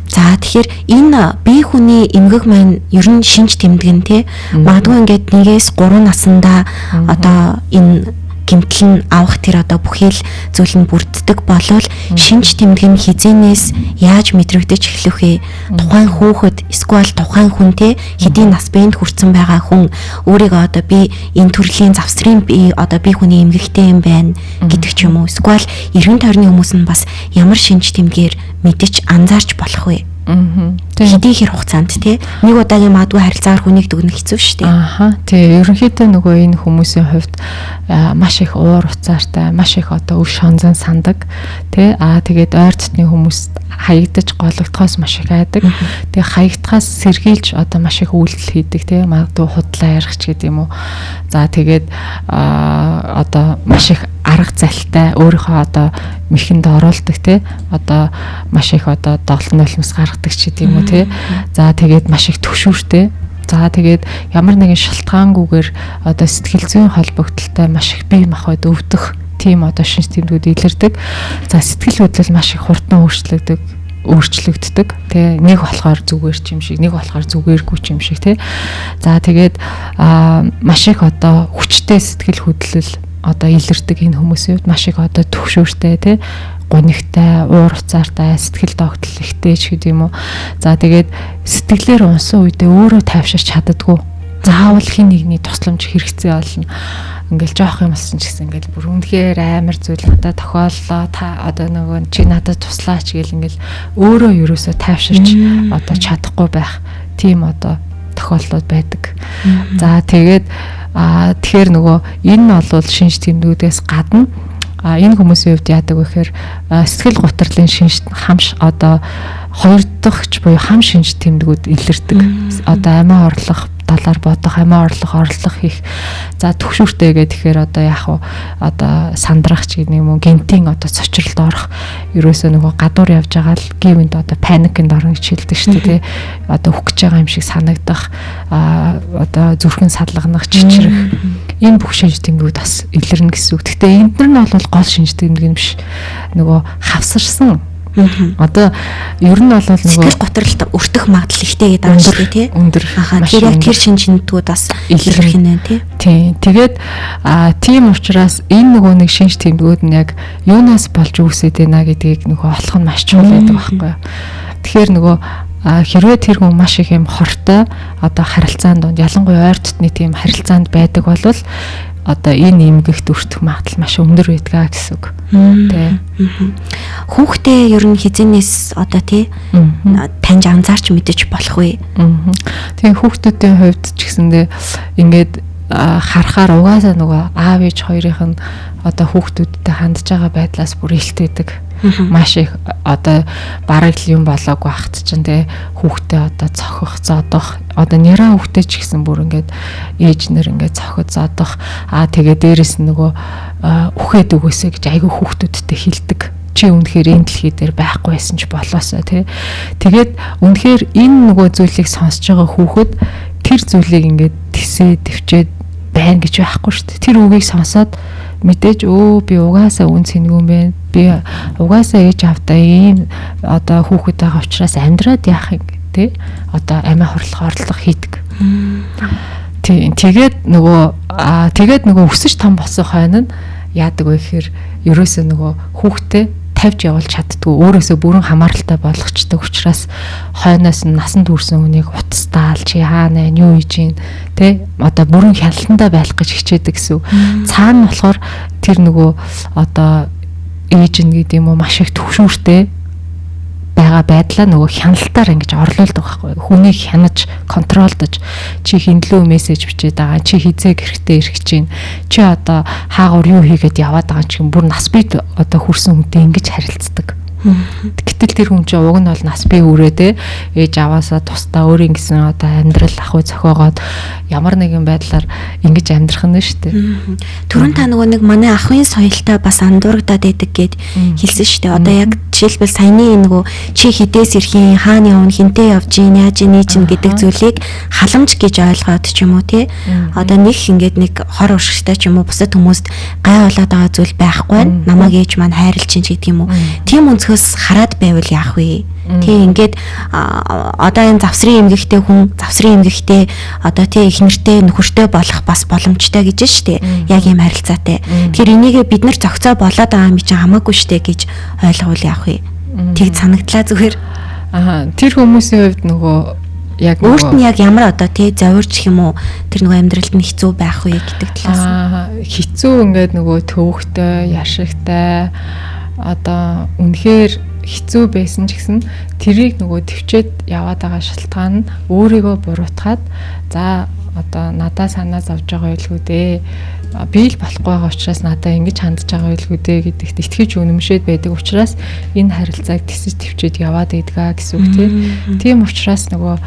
За тэгэхээр энэ бие хүний эмгэг маань ер нь шинж тэмдэг нь тий. Магадгүй ингээд 1-3 наснда одоо энэ гэмтэл нь авах тэр одоо бүхэл зүйл нь бүрддэг болол шинж тэмдэг нь хизэнээс яаж мэдрэгдэж эхлэх вэ? Тухайн хүүхэд эсвэл тухайн хүн те хэдийн нас бэнд хүрсэн байгаа хүн өөрийгөө одоо би энэ төрлийн завсрын би одоо би хүний эмгэгтэй юм байна гэдэг ч юм уу. Эсвэл эргэн тойрны хүмүүс нь бас ямар шинж тэмдгээр мэдэж анзаарч болох вэ? Хэдийн хэр хугацаанд тий нэг удаагийн магадгүй харилцаагаар хүнийг дүгнэх хэцүү шүү дээ. Тий ерөнхийдөө нөгөө энэ хүмүүсийн хувьд маш их уур уцаартай, маш их одоо өв шонзон сандаг тий тэгээд ойр дотны хүмүүс хаягдаж гологдохоос маш их айдаг. Тэгээ хаягдахаас сэргийлж одоо маш их үйлдэл хийдэг тий магадгүй худлаа ярих ч гэдэг юм уу. За тэгээд одоо маш их арга залтай өөрийнхөө одоо мэхэнд оруулдаг тий одоо маш их одоо доглон нулимс гаргадаг ч гэдэг юм уу тий. За тэгээд маш их төвшүүртэй. За тэгээд ямар нэгэн шалтгаангүйгээр одоо сэтгэл зүйн холбогдолтой маш их бие махбод өвдөх тийм одоо шинж тэмдгүүд илэрдэг. За сэтгэл хөдлөл маш их хурдан өөрчлөгддөг тий нэг болохоор зүгээр ч юм шиг нэг болохоор зүгээргүй ч юм шиг тий. За тэгээд маш их одоо хүчтэй сэтгэл хөдлөл одоо илэрдэг энэ хүмүүсийн хувьд маш их одоо төвшөөртэй тий гунигтай, уур уцаартай, сэтгэл догтлол ихтэй ч гэдэг юм уу. За тэгээд сэтгэлээр унсан үедээ өөрөө тайвширч чаддаггүй. Заавал хин нэгний тусламж хэрэгцээ болно. Ингээл жоох юм болсон ч гэсэн ингээл бүр үнэхээр амар зүйл надад тохиоллоо. Та одоо нөгөө чи надад туслаач гэл ингээл өөрөө ерөөсөө тайвширч одоо чадахгүй байх тийм одоо тохиолдлууд байдаг. За тэгээд тэгэхээр нөгөө энэ нь бол шинж тэмдгүүдээс гадна энэ хүмүүсийн хувьд яадаг вэ гэхээр сэтгэл гутралын шинж хамш одоо хоёр дахьч буюу хам шинж тэмдгүүд илэрдэг. Одоо амиа орлох, талаар бодох, амиа орлох хийх. За төгшүүртэй гэхээр одоо яах вэ? Одоо сандрах ч гэдэг юм уу, гинтийн одоо цочролд орох. Ерөөсөө нөгөө гадуур явж байгаа л гівэнд одоо паникнд орно гэж хэлдэг шүү дээ, тий. Одоо үхэж байгаа юм шиг санагдах, одоо зүрхэн салганах, чичрэх. Энэ бүх шинж тэмдгүүд бас илэрнэ гэсэн үг. Гэхдээ энд нар нь бол гол шинж тэмдэг юм биш. Нөгөө хавсарсан. Одоо ер нь бол нөгөө сэтгэл готролд өртөх магадлал ихтэй гэдэг юм шиг тий. Өндөр. Тэр яг тэр шинж тэмдгүүд бас илэрх юм тий. Тийм. Тэгээд тийм учраас энэ нөгөө нэг шинж тэмдгүүд нь яг юунаас болж үүсээд байна гэдгийг нөгөө олох нь маш чухал байдаг байхгүй юу. Тэгэхээр нөгөө хэрвээ тэр хүн маш их юм хортой одоо харилцаанд донд ялангуяа ойр дотны тийм харилцаанд байдаг бол одоо энэ эмгэгт өртөх магадлал маш өндөр байдгаа гэсэн үг. Тэ. Хүүхдээ ер нь хизэнээс одоо тий таньж анзаарч мэдэж болох вэ? Тийм хүүхдүүдийн хувьд ч гэсэндээ ингээд харахаар угаасаа нөгөө аав ээж хоёрын нь одоо хүүхдүүдтэй хандж байгаа байдлаас бүр илтгэдэг. Маш их одоо бараг л юм болоогүй ахт чинь те хүүхдээ одоо цохих, зодох одоо нэраа хүүхдээ ч гэсэн бүр ингээд ээж нэр ингээд цохид зодох тэгээ дээрэс нь нөгөө үхээд өгөөсэй гэж айгүй хүүхдүүдтэй хэлдэг. Чи үнэхээр энэ дэлхий дээр байхгүй байсан ч болоосоо тий. Тэгээд үнэхээр энэ нөгөө зүйлийг сонсож байгаа хүүхэд тэр зүйлийг ингээд тисээ төвчээд байна гэж байхгүй шүү дээ. Тэр үгийг сонсоод мэдээж би угаасаа үн цэнгүй юм байна. Би угаасаа ээж автаа ийм одоо хүүхэд байгаа учраас амьдраад яах юм тий. Одоо амиа орлого хийдэг. Тийм. Тэгээд нөгөө өсөж том болсон хойно нь яадаг вэ гэхээр ерөөсөө нөгөө хүүхдээ тавьж явуулж чаддгүй өөрөөсөө бүрэн хамааралтай болгочдөг учраас хойноос нь насанд хүрсэн хүнийг утастаал чи хаана юу хийж гин тэ одоо бүрэн хяналтандаа байх гэж хичээдэг гэсэн. Цаана болохоор тэр нөгөө одоо ээж нь гэдэг юм уу маш их төвшүүртэй байгаа байдлаа нөгөө хяналтаар ингэж орлуулдаг байхгүй. Хүнийг хянаж, контролдож чи хиндлөө мессеж бичээд байгаа, чи хизээ гэрхтээ ирэх чинь, чи одоо хаагур юу хийгээд яваад байгаа ч юм бүр нас бий одоо хүрсэн хүнтэй ингэж харилцдаг. Гэтэл тэр хүн чинь уг нь бол нас бий үрээд ээж аваасаа тусдаа өөрийн гэсэн одоо амьдрал ахуй зохиогоод ямар нэгэн байдлаар ингэж амьдрах нь шүү дээ. Түрүүн та нөгөө нэг манай ахын соёлтой бас андуурагдаад байдаг гэд хэлсэн шүү дээ. Одоо яг жишээлбэл саяны нөгөө чи хідээс ирхийн, хаана явна, хинтээ явж гин, яаж нээж гин гэдэг зүйлийг халамж гэж ойлгоод ч юм уу тий. Одоо нэг ингээд нэг хор уршигтай ч юм уу бусад хүмүүст гай болоод байгаа зүйл байхгүй. Намайг ээж маань хайрлж чинь гэдэг юм уу. Тийм өнцгөөс хараад байвал яах вэ? Тий ингээд одоо энэ завсрын эмгэгтэй хүн завсрын эмгэгтэй одоо тий их нэртэй нөхөртэй болох бас боломжтой гэж штэ. Яг ийм харилцаатай. Тэгэхээр энийгээ бид нар зохицоо болоод байгаа юм чи хамаагүй штэ гэж ойлгуул яах вэ? Тэг санагдлаа зүгээр. Тэр хүмүүсийн хувьд нөгөө яг өөрт нь яг ямар одоо тий зовирч юм уу тэр нөгөө амьдралд нь хэцүү байх вэ гэдэг талаас. Хэцүү ингээд нөгөө төвөгтэй, яшигтай одоо үнэхээр хэцүү байсан ч гэсэн тэрийг нөгөө төвчээд яваад байгаа шалтгаан нь өөрийгөө буруутгаад за одоо надаа санаа зовж байгаа байлгүй дээ. Би л болохгүй байгаа учраас надаа ингэж хандж байгаа байлгүй дээ гэдэгт итгэж үнэмшээд байдаг учраас энэ харилцааг тисэж төвчээд яваад идгаа гэсэн үг тийм учраас нөгөө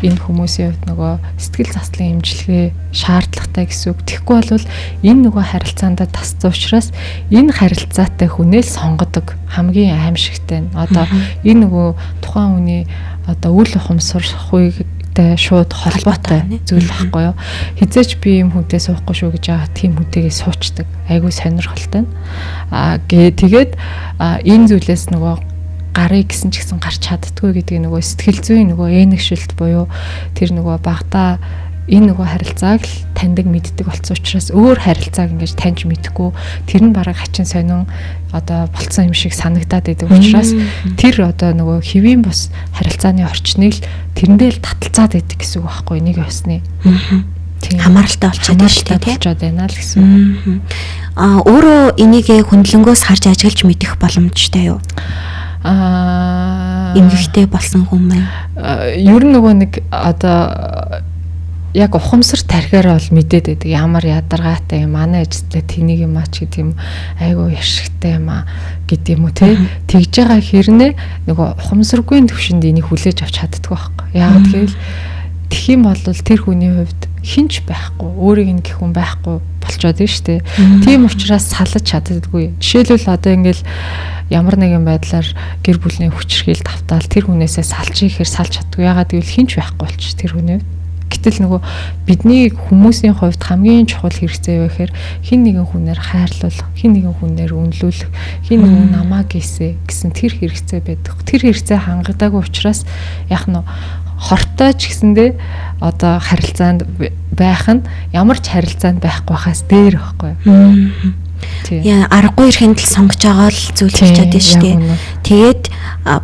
энэ хүмүүсийн хувьд нөгөө сэтгэл заслын имчилгээ шаардлагатай гэсэн үг. Тэгэхгүй бол энэ нөгөө харилцаанд тасцсан учраас энэ харилцаатай хүнээ л сонгодог хамгийн аимшигтай нь одоо энэ нөгөө тухайн хүний одоо үл ухамсархуйг шууд холбоотой зүйл байхгүй юу. Хизээч би юм хүнтэй суухгүй шүү гэж байгаа тийм хүнтэйгээ суучдаг. Айгүй сонирхолтой. Тэгээд энэ зүйлээс нөгөө гарыг гэсэн ч гэсэн гарч чаддгүй гэдгийг нөгөө сэтгэл зүйн нөгөө энэгшилт буюу тэр нөгөө багтаа энэ нөгөө харилцааг л таньдаг мэддэг болсон учраас өөр харилцааг ингэж таньж мэдэхгүй тэр нь бараг хачин сонин одоо болцсон юм шиг санагдаад байдаг учраас тэр одоо нөгөө хэвийн бус харилцааны орчныг л тэрэндээ л таталцаад байдаг гэсэн үг байхгүй нэг ясны. Хамааралтай болчиход байна шүү дээ. Болчиход байна л гэсэн үг. Өөрөө энийг хөндлөнгөөс харж ажиглаж мэдэх боломжтой юу? Эмгэгтэй болсон хүмүүс. Ер нь нөгөө нэг одоо яг ухамсар тархиараа бол мэдээд байдаг. Ямар ядаргаатай юм манай ажилтнаа тэнийг юм ач гэдэг юм айгуу яшигтай юм а гэдэг юм уу те. Тэгж байгаа хэрнээ нөгөө ухамсаргүй төвшөнд энийг хүлээж авч чаддаг байхгүй. Яг тэгэхээр тэгэх юм бол тэр хүний хувьд хинч байхгүй, өөрийг нь гэх хүн байхгүй болчоод байна шүү дээ. Тийм учраас салж чаддаггүй. Жишээлбэл одоо ингээл ямар нэгэн байдлаар гэр бүлийн хүчирхийлэл давтаал тэр хүнээсээ салж ихээр салж чаддгүй. Ягаад гэвэл хинч байхгүй болчих тэр хүний. Гэтэл нөгөө бидний хүмүүсийн хувьд хамгийн чухал хэрэгцээ юу гэхээр хин нэгэн хүнээр хайрлуулах, хин нэгэн хүнээр үнэлүүлэх, хин нэгэн намаа гээсэ гэсэн тэр хэрэгцээ байдаг. Тэр хэрэгцээ хангадаагүй учраас яг нь хортой ч гэсэндээ одоо харилцаанд байх нь ямар ч харилцаанд байхгүй хаас дээр байхгүй. Яа аргагүй ирэхэд л сонгож байгаа л зүйл хийж чадсан шүү дээ. Тэгээд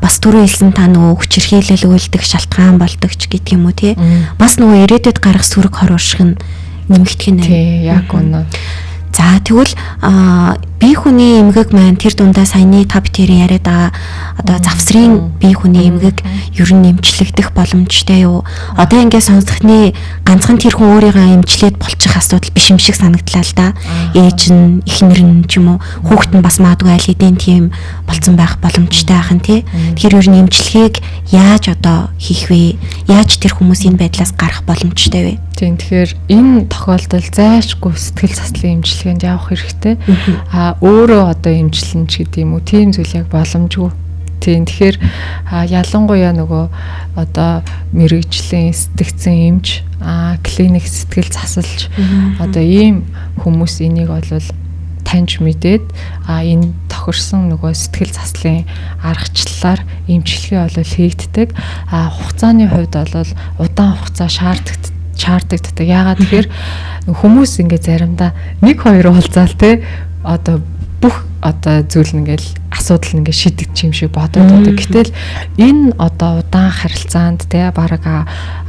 бас түрүү хэлсэн та нөгөө хүчирхийлэл үйлдэх шалтгаан болдог ч гэдэг юм уу те. Бас нөгөө ирээдүйд гарах сүрэг хор уршиг нь нэмэгдэх нь. Тий, яг үнэ. За тэгвэл бие хүний эмгэг маань тэр дундаа саяны та битэрийн яриад байгаа одоо завсрын бие хүний эмгэг ер нь эмчлэгдэх боломжтой юу? Одоо ингээд сонсохны ганцхан тэр хүн өөрийгөө эмчлээд болчих асуудал биш юм шиг санагдлаа л да. Ээж нь, эхнэр нь ч юм уу, хүүхэд нь бас магадгүй аль хэдийн тийм болцсон байх боломжтой ахын тий. Тэгэхээр ер нь эмчилгээг яаж одоо хийх вэ? Яаж тэр хүмүүсийн байдлаас гарах боломжтой вэ? Тийм тэгэхээр энэ тохиолдолд зайлшгүй сэтгэл заслын эмчилгээнд явах хэрэгтэй. Өөрөө одоо эмчилнэ ч гэдэг юм уу тийм зүйл яг боломжгүй. Тийм тэгэхээр ялангуяа нөгөө одоо мэрэгжлийн сэтгцэн эмч клиник сэтгэл засалж одоо ийм хүмүүс энийг болвол таньж мэдээд энэ тохирсон нөгөө сэтгэл заслын аргачлалаар эмчилгээ болвол хийгддэг. Хугацааны хувьд бол удаан хугацаа шаарддаг. Яагаад тэгэхээр хүмүүс ингээд заримдаа 1-2 уулзаал те одоо бүх одоо зүйл ингээл асуудал ингээд шийдэгдэж юм шиг бодоод байдаг. Гэтэл энэ одоо удаан харилцаанд те бараг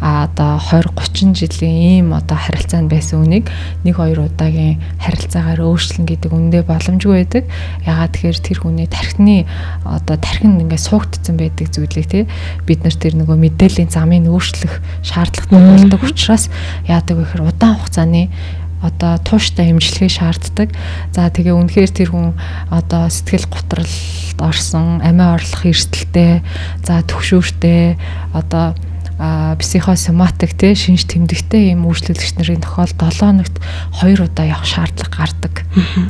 одоо 20-30 жилийн ийм одоо харилцаанд байсан үнийг 1-2 удаагийн харилцаагаар өөрчлөн гэдэг үндэ боломжгүй байдаг. Ягаад тэгэхээр тэр хүний тархины одоо тархинд ингээд суугдсан байдаг зүйлийг те бид нар тэр нөгөө мэдээллийн замыг өөрчлөх шаардлагатай болдог учраас яадаг вэ гэхээр удаан хугацааны одоо тууштай эмчилгээ шаарддаг. За тэгээ үнэхээр тэр хүн одоо сэтгэл готролд орсон, амиа орлох эрсдэлтэй, за төгшөөртэй, одоо психосоматик те шинж тэмдэгтэй ийм үйлчлүүлэгч нарын тохиолдолд 7 хоногт 2 удаа явах шаардлага гардаг.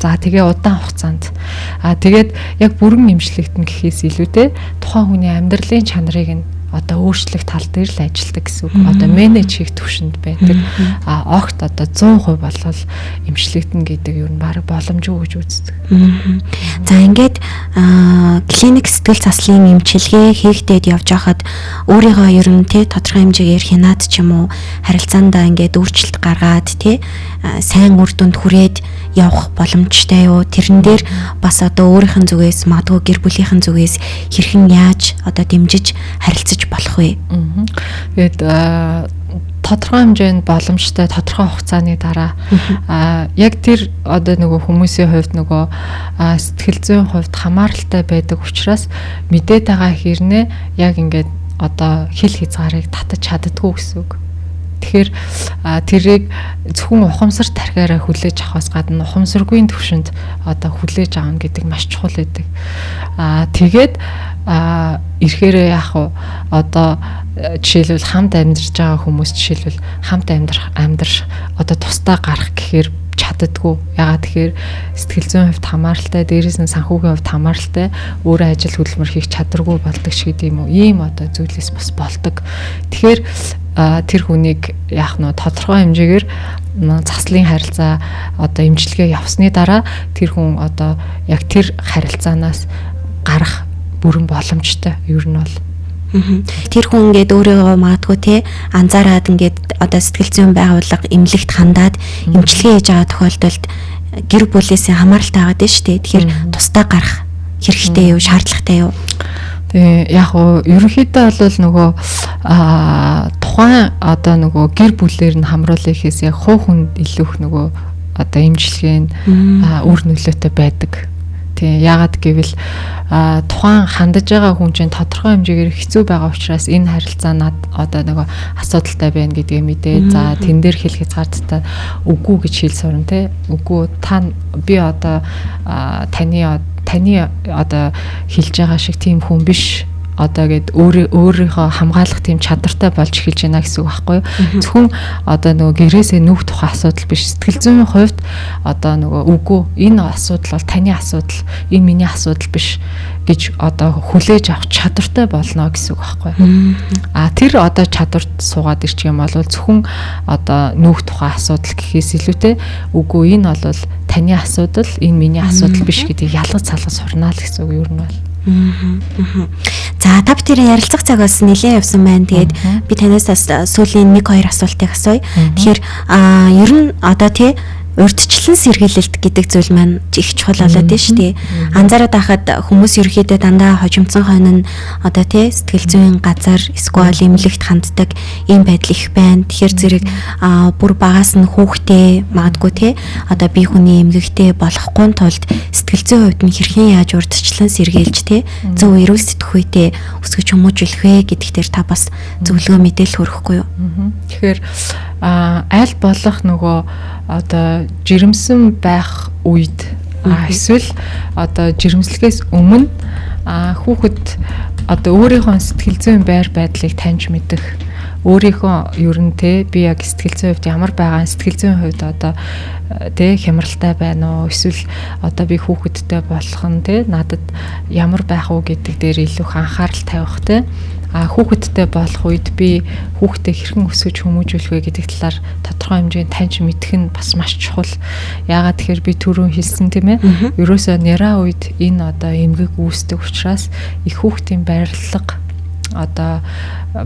За тэгээ удаан хугацаанд. Тэгээд яг бүрэн эмчлэгдэн гэхээс илүүтэй тухайн хүний амьдралын чанарыг нь одоо өөрчлөх тал дээр л ажилладаг гэсэн үг. Одоо менеж хийх төвшөнд байдаг. Огт одоо 100% болвол эмчлэгдэн гэдэг юу н баг боломжгүй гэж үздэг. За ингээд клиник сэтгэл заслын эмчилгээ хийгдээд явж байхад өөрийгөө ер нь тодорхой хэмжээгээр хянаад ч юм уу харилцаандаа ингээд өөрчлөлт гаргаад сайн үр дүнд хүрээд явах боломжтой юу? Тэрэн дээр бас одоо өөрийнх нь зүгээс магадгүй гэр бүлийнхэн зүгээс хэрхэн яаж одоо дэмжиж харилцаж болох вэ? Тэгээд тодорхой хэмжээнд боломжтой тодорхой хугацааны дараа яг тэр одоо нөгөө хүмүүсийн хувьд нөгөө сэтгэл зүйн хувьд хамааралтай байдаг учраас мэдээд байгаа хэрнээ яг ингээд одоо хил хязгаарыг татаж чаддаггүй гэсэн үг. Тэгэхээр тэрийг зөвхөн ухамсар тархиараа хүлээж авахаас гадна ухамсаргүй төвшөнд одоо хүлээж аавна гэдэг маш чухал байдаг. Тэгээд ирэхээрээ яг одоо жишээлбэл хамт амьдарч байгаа хүмүүс жишээлбэл хамт амьдрах одоо тусдаа гарах гэхээр чаддаггүй. Ягаад тэгэхээр сэтгэл зүйн хувьд хамааралтай, дээрээс нь санхүүгийн хувьд хамааралтай, өөрөө ажил хөдөлмөр хийх чадваргүй болдог ч гэдэг юм уу. Ийм одоо зүйлээс бас болдог. Тэгэхээр тэр хүнийг яах нь тодорхой хэмжээгээр заслын харилцаа одоо эмчилгээ явсны дараа тэр хүн одоо яг тэр харилцаанаас гарах бүрэн боломжтой. Ер нь бол Тэр хүн ингээд өөрийгөө магадгүй те анзаараад ингээд одоо сэтгэл зүйн байгууллага эмнэлэгт хандаад эмчилгээ хийж байгаа тохиолдолд гэр бүлээс хамааралтай байгаа дээ шүү дээ. Тэгэхээр тусдаа гарах хэрэгтэй юу, шаардлагатай юу? Тэгээ яг уу ерөнхийдөө бол нөгөө тухайн одоо нөгөө гэр бүлээр нь хамруулахээс яг хуу хүнд илүүх нөгөө одоо эмчилгээ нь үр нөлөөтэй байдаг. Тийм яагаад гэвэл тухайн хандаж байгаа хүн чинь тодорхой хэмжээгээр хэцүү байгаа учраас энэ харилцаа над одоо нөгөө асуудалтай байна гэдгээ мэдээ. За тэн дээр хэл хязгаарттай үгүй гэж хэл сурна те. Үгүй би одоо таны одоо хэлж байгаа шиг тийм хүн биш. Одоо гээд өөрийнхөө хамгаалах тийм чадвартай болж эхэлж байна гэсэн үг байхгүй юу? Зөвхөн одоо нөгөө гэрээсээ нүх тухай асуудал биш. Сэтгэл зүйн хувьд одоо нөгөө үгүй энэ асуудал бол таны асуудал, энэ миний асуудал биш гэж одоо хүлээж авах чадвартай болно гэсэн үг байхгүй юу? Тэр одоо чадварт суугаад ирчих юм бол зөвхөн одоо нүх тухай асуудал гэхээс илүүтэй үгүй энэ бол таны асуудал, энэ миний асуудал биш гэдгийг ялгаж салгаж сурнаа л гэсэн үг юу нь бол. За та бүхэн ярилцах цагаас нэлээд явсан байна. Тэгээд би танаас сүүлийн 1-2 асуултыг асууя. Тэгэхээр ер нь одоо тий урьдчилан сэргийлэлт гэдэг зүйл маань их чухал болоод байна шүү дээ. Анзаараад байхад хүмүүс ерөөхдөө дандаа хожимдсон хойно одоо тий сэтгэл зүйн газар эсвэл эмнэлэгт ханддаг ийм байдал их байна. Тэгэхээр зэрэг бүр багаас нь хүүхдээ магадгүй тий одоо бие хүний эмгэгтэй болохгүй тулд сэтгэл зүйн хувьд нь хэрхэн яаж урьдчилан сэргийлж тий зөв эрүүл сэтгхүйтэй өсгөж хүмүүжүүлэх вэ гэдэгт дээр та бас зөвлөгөө мэдээлэл хүргэхгүй юу? Тэгэхээр аль болох нөгөө одоо жирэмсэн байх үед эсвэл одоо жирэмслэгээс өмнө хүүхэд одоо өөрийнхөө сэтгэл зүйн байр байдлыг таньж мэдэх, өөрийнхөө ер нь те би яг сэтгэл зүйн хувьд ямар байгаа, сэтгэл зүйн хувьд одоо те хямралтай байна уу, эсвэл одоо би хүүхэдтэй болох нь те надад ямар байх уу гэдэг дээр илүү их анхаарал тавих те. Хүүхэдтэй болох үед би хүүхдээ хэрхэн өсгөж хүмүүжүүлэх вэ гэдэг талаар тодорхой хэмжээнд таньж мэдэх нь бас маш чухал. Яагаад тэгэхээр би түрүүн хэлсэн тийм ээ. Ерөөсөө няраа үед энэ одоо эмгэг үүсдэг учраас их хүүхдийн байрлал одоо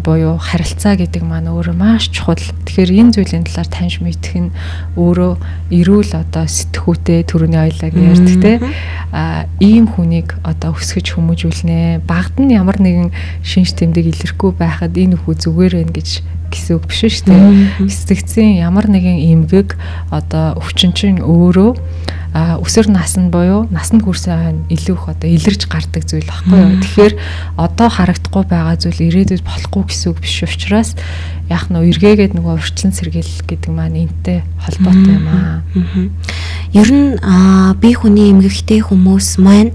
буюу харилцаа гэдэг маань өөрөө маш чухал. Тэгэхээр энэ зүйлийн талаар таньж мэдэх нь өөрөө эрүүл одоо сэтгхүүтэй төрөний ойлаг ярьдаг те. Ийм хүнийг одоо өсгөж хүмүүжүүлнэ. Багад нь ямар нэгэн шинж тэмдэг илэрхгүй байхад энэ хүү зүгээр байна гэсэн үг биш шүү дээ. Сэтгцийн ямар нэгэн эмгэг одоо өвчнчин өөрөө өсвөр наснд буюу насанд хүрсэн илүү их одоо илэрж гардаг зүйл баггүй юу. Тэгэхээр одоо харагдахгүй байгаа зүйл ирээдүйд болохгүй гэсэн үг биш учраас яг нь эргээгээд нөгөө урьдчилан сэргийлэл гэдэг маань энтэй холбоотой юм аа. Ер нь бие хүний эмгэгтэй хүмүүс маань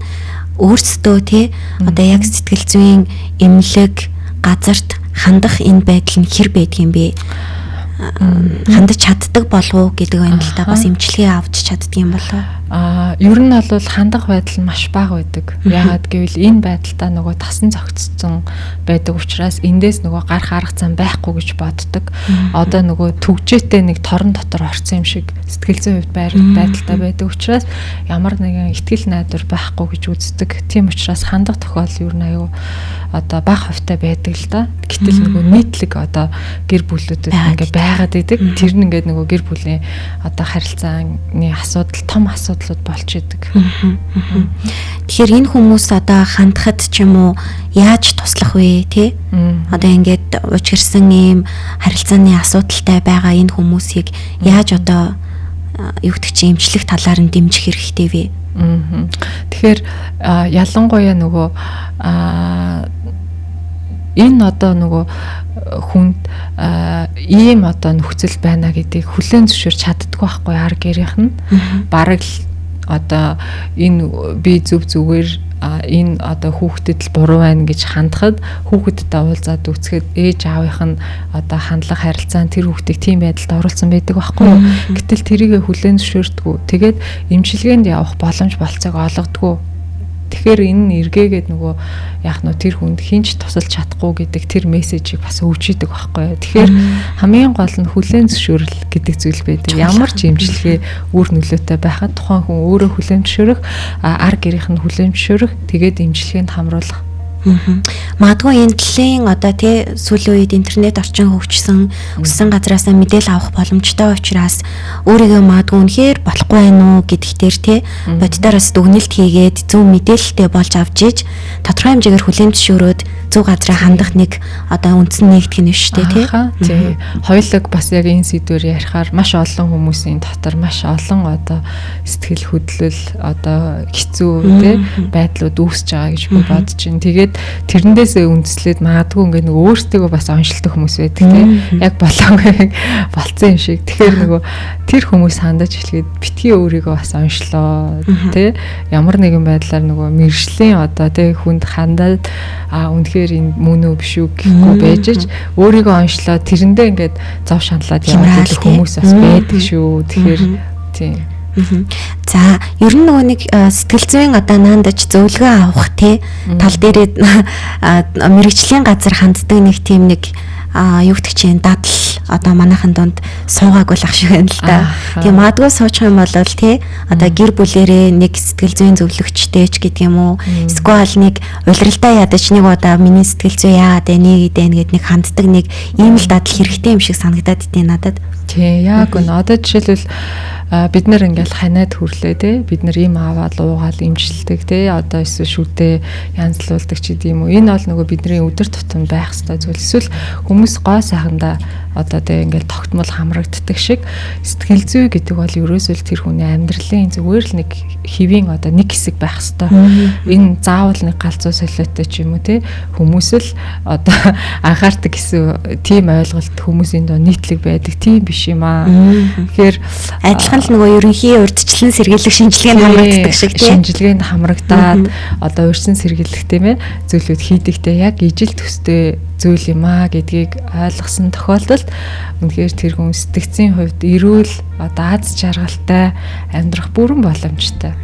өөрсдөө тий одоо яг сэтгэл зүйн эмнэлэг газарт хандах энэ байдал нь хэр байдаг юм бэ? Хандаж чаддаг болов уу гэдэг байна л да, бас эмчилгээ авч чаддаг юм болов уу? Ер нь бол хандах байдал нь маш бага байдаг. Яагаад гэвэл энэ байдалтай нөгөө тасан зохицсон байдаг учраас эндээс нөгөө гарах арга зам байхгүй гэж боддог. Одоо нөгөө төгжээтэй нэг торон дотор орсон юм шиг сэтгэл зүйн хувьд байдалтай байдаг учраас ямар нэгэн ихтгэл найдвар байхгүй гэж үздэг. Тийм учраас хандах тохиолдол ер нь аюу одоо бага хувьтай байдаг л да. Гэтэл нөгөө нийтлэг одоо гэр бүлүүдэд ингээд байгаад идэг. Тэр нь ингээд нөгөө гэр бүлийн одоо харилцааны асуудал, том асуудлууд болж идэг. Тэгэхээр энэ хүмүүс одоо хандхад ч юм уу яаж туслах вэ те? Одоо ингээд учирсан ийм харилцааны асуудалтай байгаа энэ хүмүүсийг яаж одоо юу гэдэг чи эмчлэх талаар нь дэмжих хэрэгтэй вэ? Тэгэхээр ялангуяа нөгөө энэ одоо нөгөө хүнд ийм одоо нөхцөл байна гэдгийг хүлээн зөвшөөрч чаддгүй байхгүй арга гэрийнх нь бараг л одоо энэ би зүгээр энэ одоо хүүхдэд л буруу байна гэж хандхад хүүхэдтэй уулзаад үцхэд ээж аавынх нь одоо хандлага харилцаан тэр хүүхдийг тийм байдалд оруулсан байдаг байхгүй юу. Гэтэл тэрийгэ хүлээн зөвшөөрдгүү. Тэгээд эмчилгээнд явах боломж болцоог олгодгоо. Тэгэхээр энэ нь эргээгээд нөгөө яг нь тэр хүнд хинч тусалж чадахгүй гэдэг тэр мессежийг бас өгч идэг байхгүй юу. Тэгэхээр хамгийн гол нь хүлээн зөвшөөрөл гэдэг зүйл байдаг. Ямар ч эмчилгээ үр нөлөөтэй байхад тухайн хүн өөрөө хүлээн зөвшөөрөх, арга гэрийнх нь хүлээн зөвшөөрөх, тэгээд эмчилгээнд хамруулах Магадгүй энэ талын одоо тий сүүлийн үед интернет орчин хөгжсөн өссөн газраас мэдээлэл авах боломжтой учраас өөрийгөө магадгүй үнэхээр болохгүй байна уу гэдэгтэр тий боддоороос дүгнэлт хийгээд зөв мэдээлэлтэй болж авч иж тодорхой хэмжээгээр хүлээн зөвшөөрөөд зөв газраа хандах нэг одоо үндсэн нэгдэх нь шүү дээ тий. Тий. Хоёулаг бас яг энэ сэдвээр ярихаар маш олон хүмүүсийн дотор маш олон одоо сэтгэл хөдлөл одоо хэцүү тий байдлууд үүсэж байгаа гэж би бодож байна. Тэгээд тэрнээсээ үндэслээд магадгүй ингээд нэг өөртөө бас оншилдог хүмүүс байдаг тий. Яг болоогүй болцсон юм шиг. Тэгэхээр нөгөө тэр хүмүүс хандаж эхлэхэд битгий өөрийгөө бас оншлоо тий. Ямар нэгэн байдлаар нөгөө мэржлийн одоо тий хүнд хандаад үнэхээр энэ мөн үү биш үү гэхгүй байж ч өөрийгөө оншлоо тэрэндээ ингээд зов шаналаад яваад ирэх хүмүүс бас байдаг шүү. Тэгэхээр тий. За ер нь нөгөө нэг сэтгэл зүйн одоо наандаж зөвлөгөө авах тий тал дээрээ мэрэгжлийн газар ханддаг нэг тийм нэг юу гэдэг чинь дадал одоо манайхан донд суугаагүй л ах шиг байна л да. Тийм магадгүй суучих юм бол тий одоо гэр бүлэрээ нэг сэтгэл зүйн зөвлөгчтэй ч гэдэг юм уу. Эсвэл нэг улиралдаа ядаж нэг удаа миний сэтгэл зүй яагаад байна гэд нэг ханддаг нэг ийм л дадал хэрэгтэй юм шиг санагдаад идэв надад. Тий яг гоо одоо жишээлбэл бид нар ингээл ханаад хүрлээ те бид нар ийм аваад уугаал имжилдэг те одоо эсвэл шүдээ янзлуулдаг ч гэдэм юм уу. Энэ бол нөгөө бидний өдөр тутам байх ёстой зүйл. Эсвэл хүмүүс гоо сайхандаа одоо те ингээл тогтмол хамрагддаг шиг сэтгэл зүй гэдэг бол ерөөсөө тэр хүний амьдралын зүгээр л нэг хэвийн одоо нэг хэсэг байх ёстой. Энэ заавал нэг галзуу солиотой ч юм уу те хүмүүс л одоо анхаардаг гэсэн тийм ойлголт хүмүүсийн доо нийтлэг байдаг тийм биш юм аа. Тэгэхээр адилхан л нөгөө ерөнхий урьдчилан сэргийлэх шинжилгээнд хамрагддаг шиг тийм шинжилгээнд хамрагдаад одоо урьдчилан сэргийлэхтэй мэ зүйлүүд хийдэгтэй яг ижил төстэй зүйл юм аа гэдгийг ойлгосон тохиолдолд үнэхээр тэр хүн сэтгцийн хувьд эрүүл одоо аз жаргалтай амьдрах бүрэн боломжтой.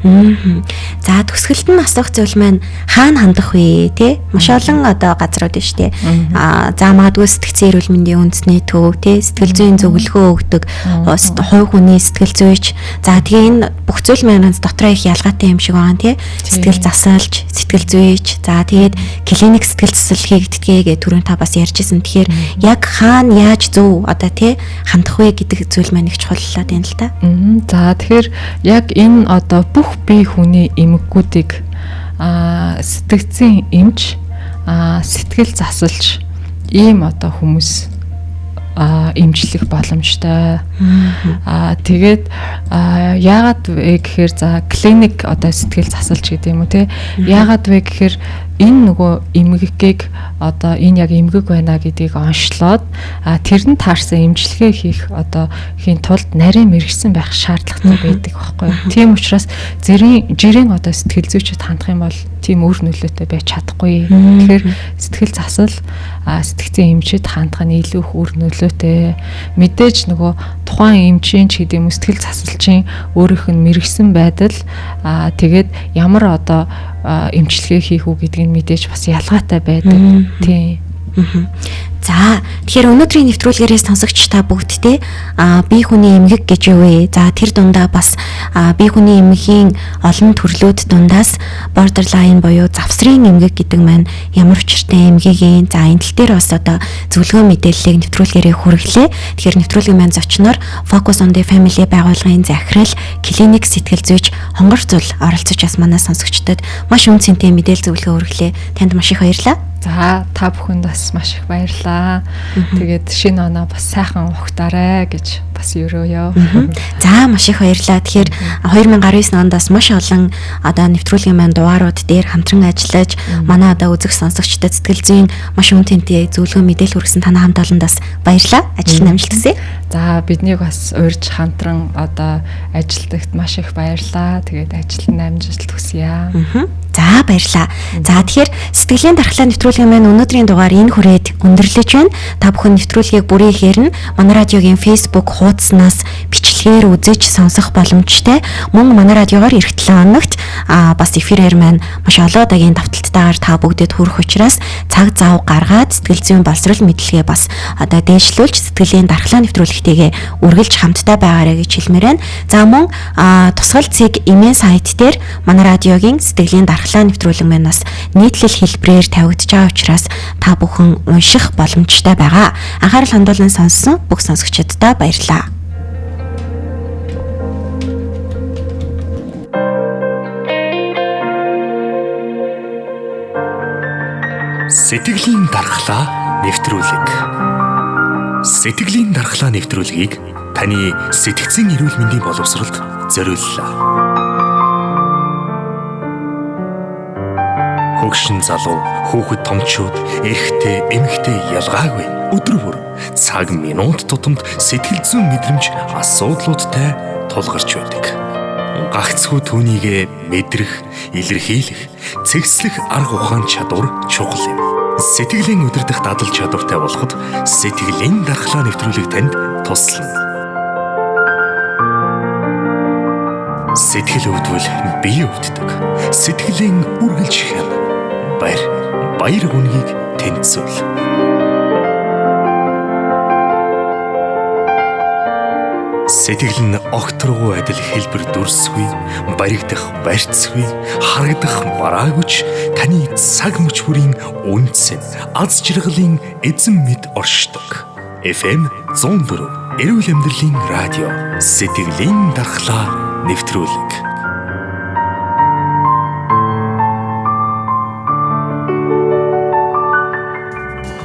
За төгсгөлд нь асуух зүйл маань хаана хандах вэ те маш олон одоо газрууд нь штэ. За магадгүй сэтгцийн эрүүл мэндийн үндэсний төв те сэтгэл зүйн зөвлөгөө өгдөг хувь хүний сэтгэл зүйч. За тэгээ энэ бүх зүйл маань дотроо их ялгаатай юм шиг байгаа те. Сэтгэл засалж, сэтгэл зүйч. За тэгээд клиник сэтгэл засал хийгддгээ гэх түрүүн та бас ярьжсэн. Тэгэхээр яг хаана яаж зөв одоо те хандах вэ гэдэг зүйл маань их чухаллаад байна л да. За тэгэхээр яг энэ одоо бүх бие хүний эмгэгүүдийг сэтгцийн эмч сэтгэл засалж ийм одоо хүмүүс эмчлэх боломжтой. Тэгээд яагаад вэ гэхээр за клиник одоо сэтгэл засалж гэдэг юм уу те яагаад вэ гэхээр энэ нөгөө эмгэгийг одоо энэ яг эмгэг байна гэдгийг онцлоод тэрэнд таарсан эмчилгээ хийх одоо хийн тулд нарийн мэрэгсэн байх шаардлагатай байдаг байхгүй юу. Тийм учраас жирийн одоо сэтгэл зүйчэд хандах юм бол тийм өөр нөлөөтэй байж чадахгүй. Тэгэхээр сэтгэл засал сэтгцийн эмчэд хандах нь илүү их өөр нөлөөтэй. Мэдээж нөгөө тухайн эмчийн ч гэдэг юм сэтгэл засалчийн өөрийнх нь мэрэгсэн байдал тэгээд ямар одоо эмчилгээ хийх үү гэдгийг мэдээж бас ялгаатай байдаг. Тийм. За тэгэхээр өнөөдрийн нэвтрүүлгээрээс сонсогч та бүгдтэй бие хүний эмгэг гэж юу вэ? За тэр дундаа бас бие хүний эмгэгийн олон төрлүүд дундаас borderline буюу завсрын эмгэг гэдэг маань ямар учиртай эмгэгийн за энэ тал дээр бас одоо зөвлөгөө мэдээллийг нэвтрүүлгээрээ хүргэлээ. Тэгэхээр нэвтрүүлгийн маань зочноор Focus on the Family байгууллагын захирал клиник сэтгэл зүйч Хонгорцул оролцож бас манай сонсогчдод маш үнцэнтэй мэдээлэл зөвлөгөө хүргэлээ. Танд маш их баярлалаа. За та бүхэнд бас маш их баярлалаа. Тэгээд шинэ оноо бас сайхан ухтаарай гэж бас өрөөё. За маш их баярлалаа. Тэгэхээр 2019 онд бас маш олон одоо нэвтрүүлгийн маань дугаарууд дээр хамтран ажиллаж манай одоо үзэх сонсогчдод сэтгэл зүйн маш үнэтэй зөвлөгөө мэдээлэл хүргэсэн танай хамт олондоос баярлалаа. Ажил амжилт хүсье. За биднийг бас урьж хамтран одоо ажилдагт маш их баярлалаа. Тэгээд ажилд амжилт хүсье. За баярлалаа. За тэгэхээр сэтгэлийн дархлаа нэвтрүүлгийн маань өнөөдрийн дугаар энэ хүрээд өндөрлөж байна. Та бүхэн нэвтрүүлгийг бүрэн хэрнэ манай радиогийн Facebook хуудаснаас бичлэгээр үзэж сонсох боломжтой. Мөн манай радиогоор эх 7 хоногт бас эфирээр маань маш олон удаагийн давталтайгаар та бүгдэд хүрэх учраас цаг зав гаргаад сэтгэл зүйн боловсрол мэдлэгээ бас одоо дээшлүүлж сэтгэлийн дархлаа нэвтрүүлэгтэйгээ үргэлж хамтдаа байгаарай гэж хэлмээр байна. За мөн тусгал цэг эмээн сайт дээр манай радиогийн сэтгэлийн дархлаа нэвтрүүлэг маань бас нийтлэл хэлбэрээр тавигдж байгаа учраас та бүхэн унших боломжтой байгаа. Анхаарал хандуулан сонссон бүх сонсогчдод баярлалаа. Сэтгэлийн дархлаа нэвтрүүлэг. Сэтгэлийн дархлаа нэвтрүүлгийг таны сэтгцэн эрүүл мэндийн боловсролд зориуллаа. Хөгшин залуу, хүүхэд томчууд, эрэгтэй, эмэгтэй ялгаагүй өдөр бүр цаг минут тутамд сэтгэл зүйн мэдрэмж асуудлуудтай тулгарч байдаг. Гагцхүү түүнийгэ мэдрэх, илэрхийлэх, цэгцлэх арга ухаан чадвар чухал юм. Сэтгэлийн удирдах дадал чадвартай болоход сэтгэлийн дархлаа нэвтрүүлэг танд туслана. Сэтгэл өвдвөл бие өвддөг. Сэтгэлийн үргэлж хэн баяр хүнгийг тэнцвэл. Сэтгэл нь огторгоо адил хэлбэр дүрсгүй, баригдах барьцгүй, харагдах бараагүйч таны цаг мөч бүрийн үнцэн аз жаргалын эзэн мэд оршдог. FM 104 эрүүл амьдралын радио сэтгэлийн дархлаа нэвтрүүлэг.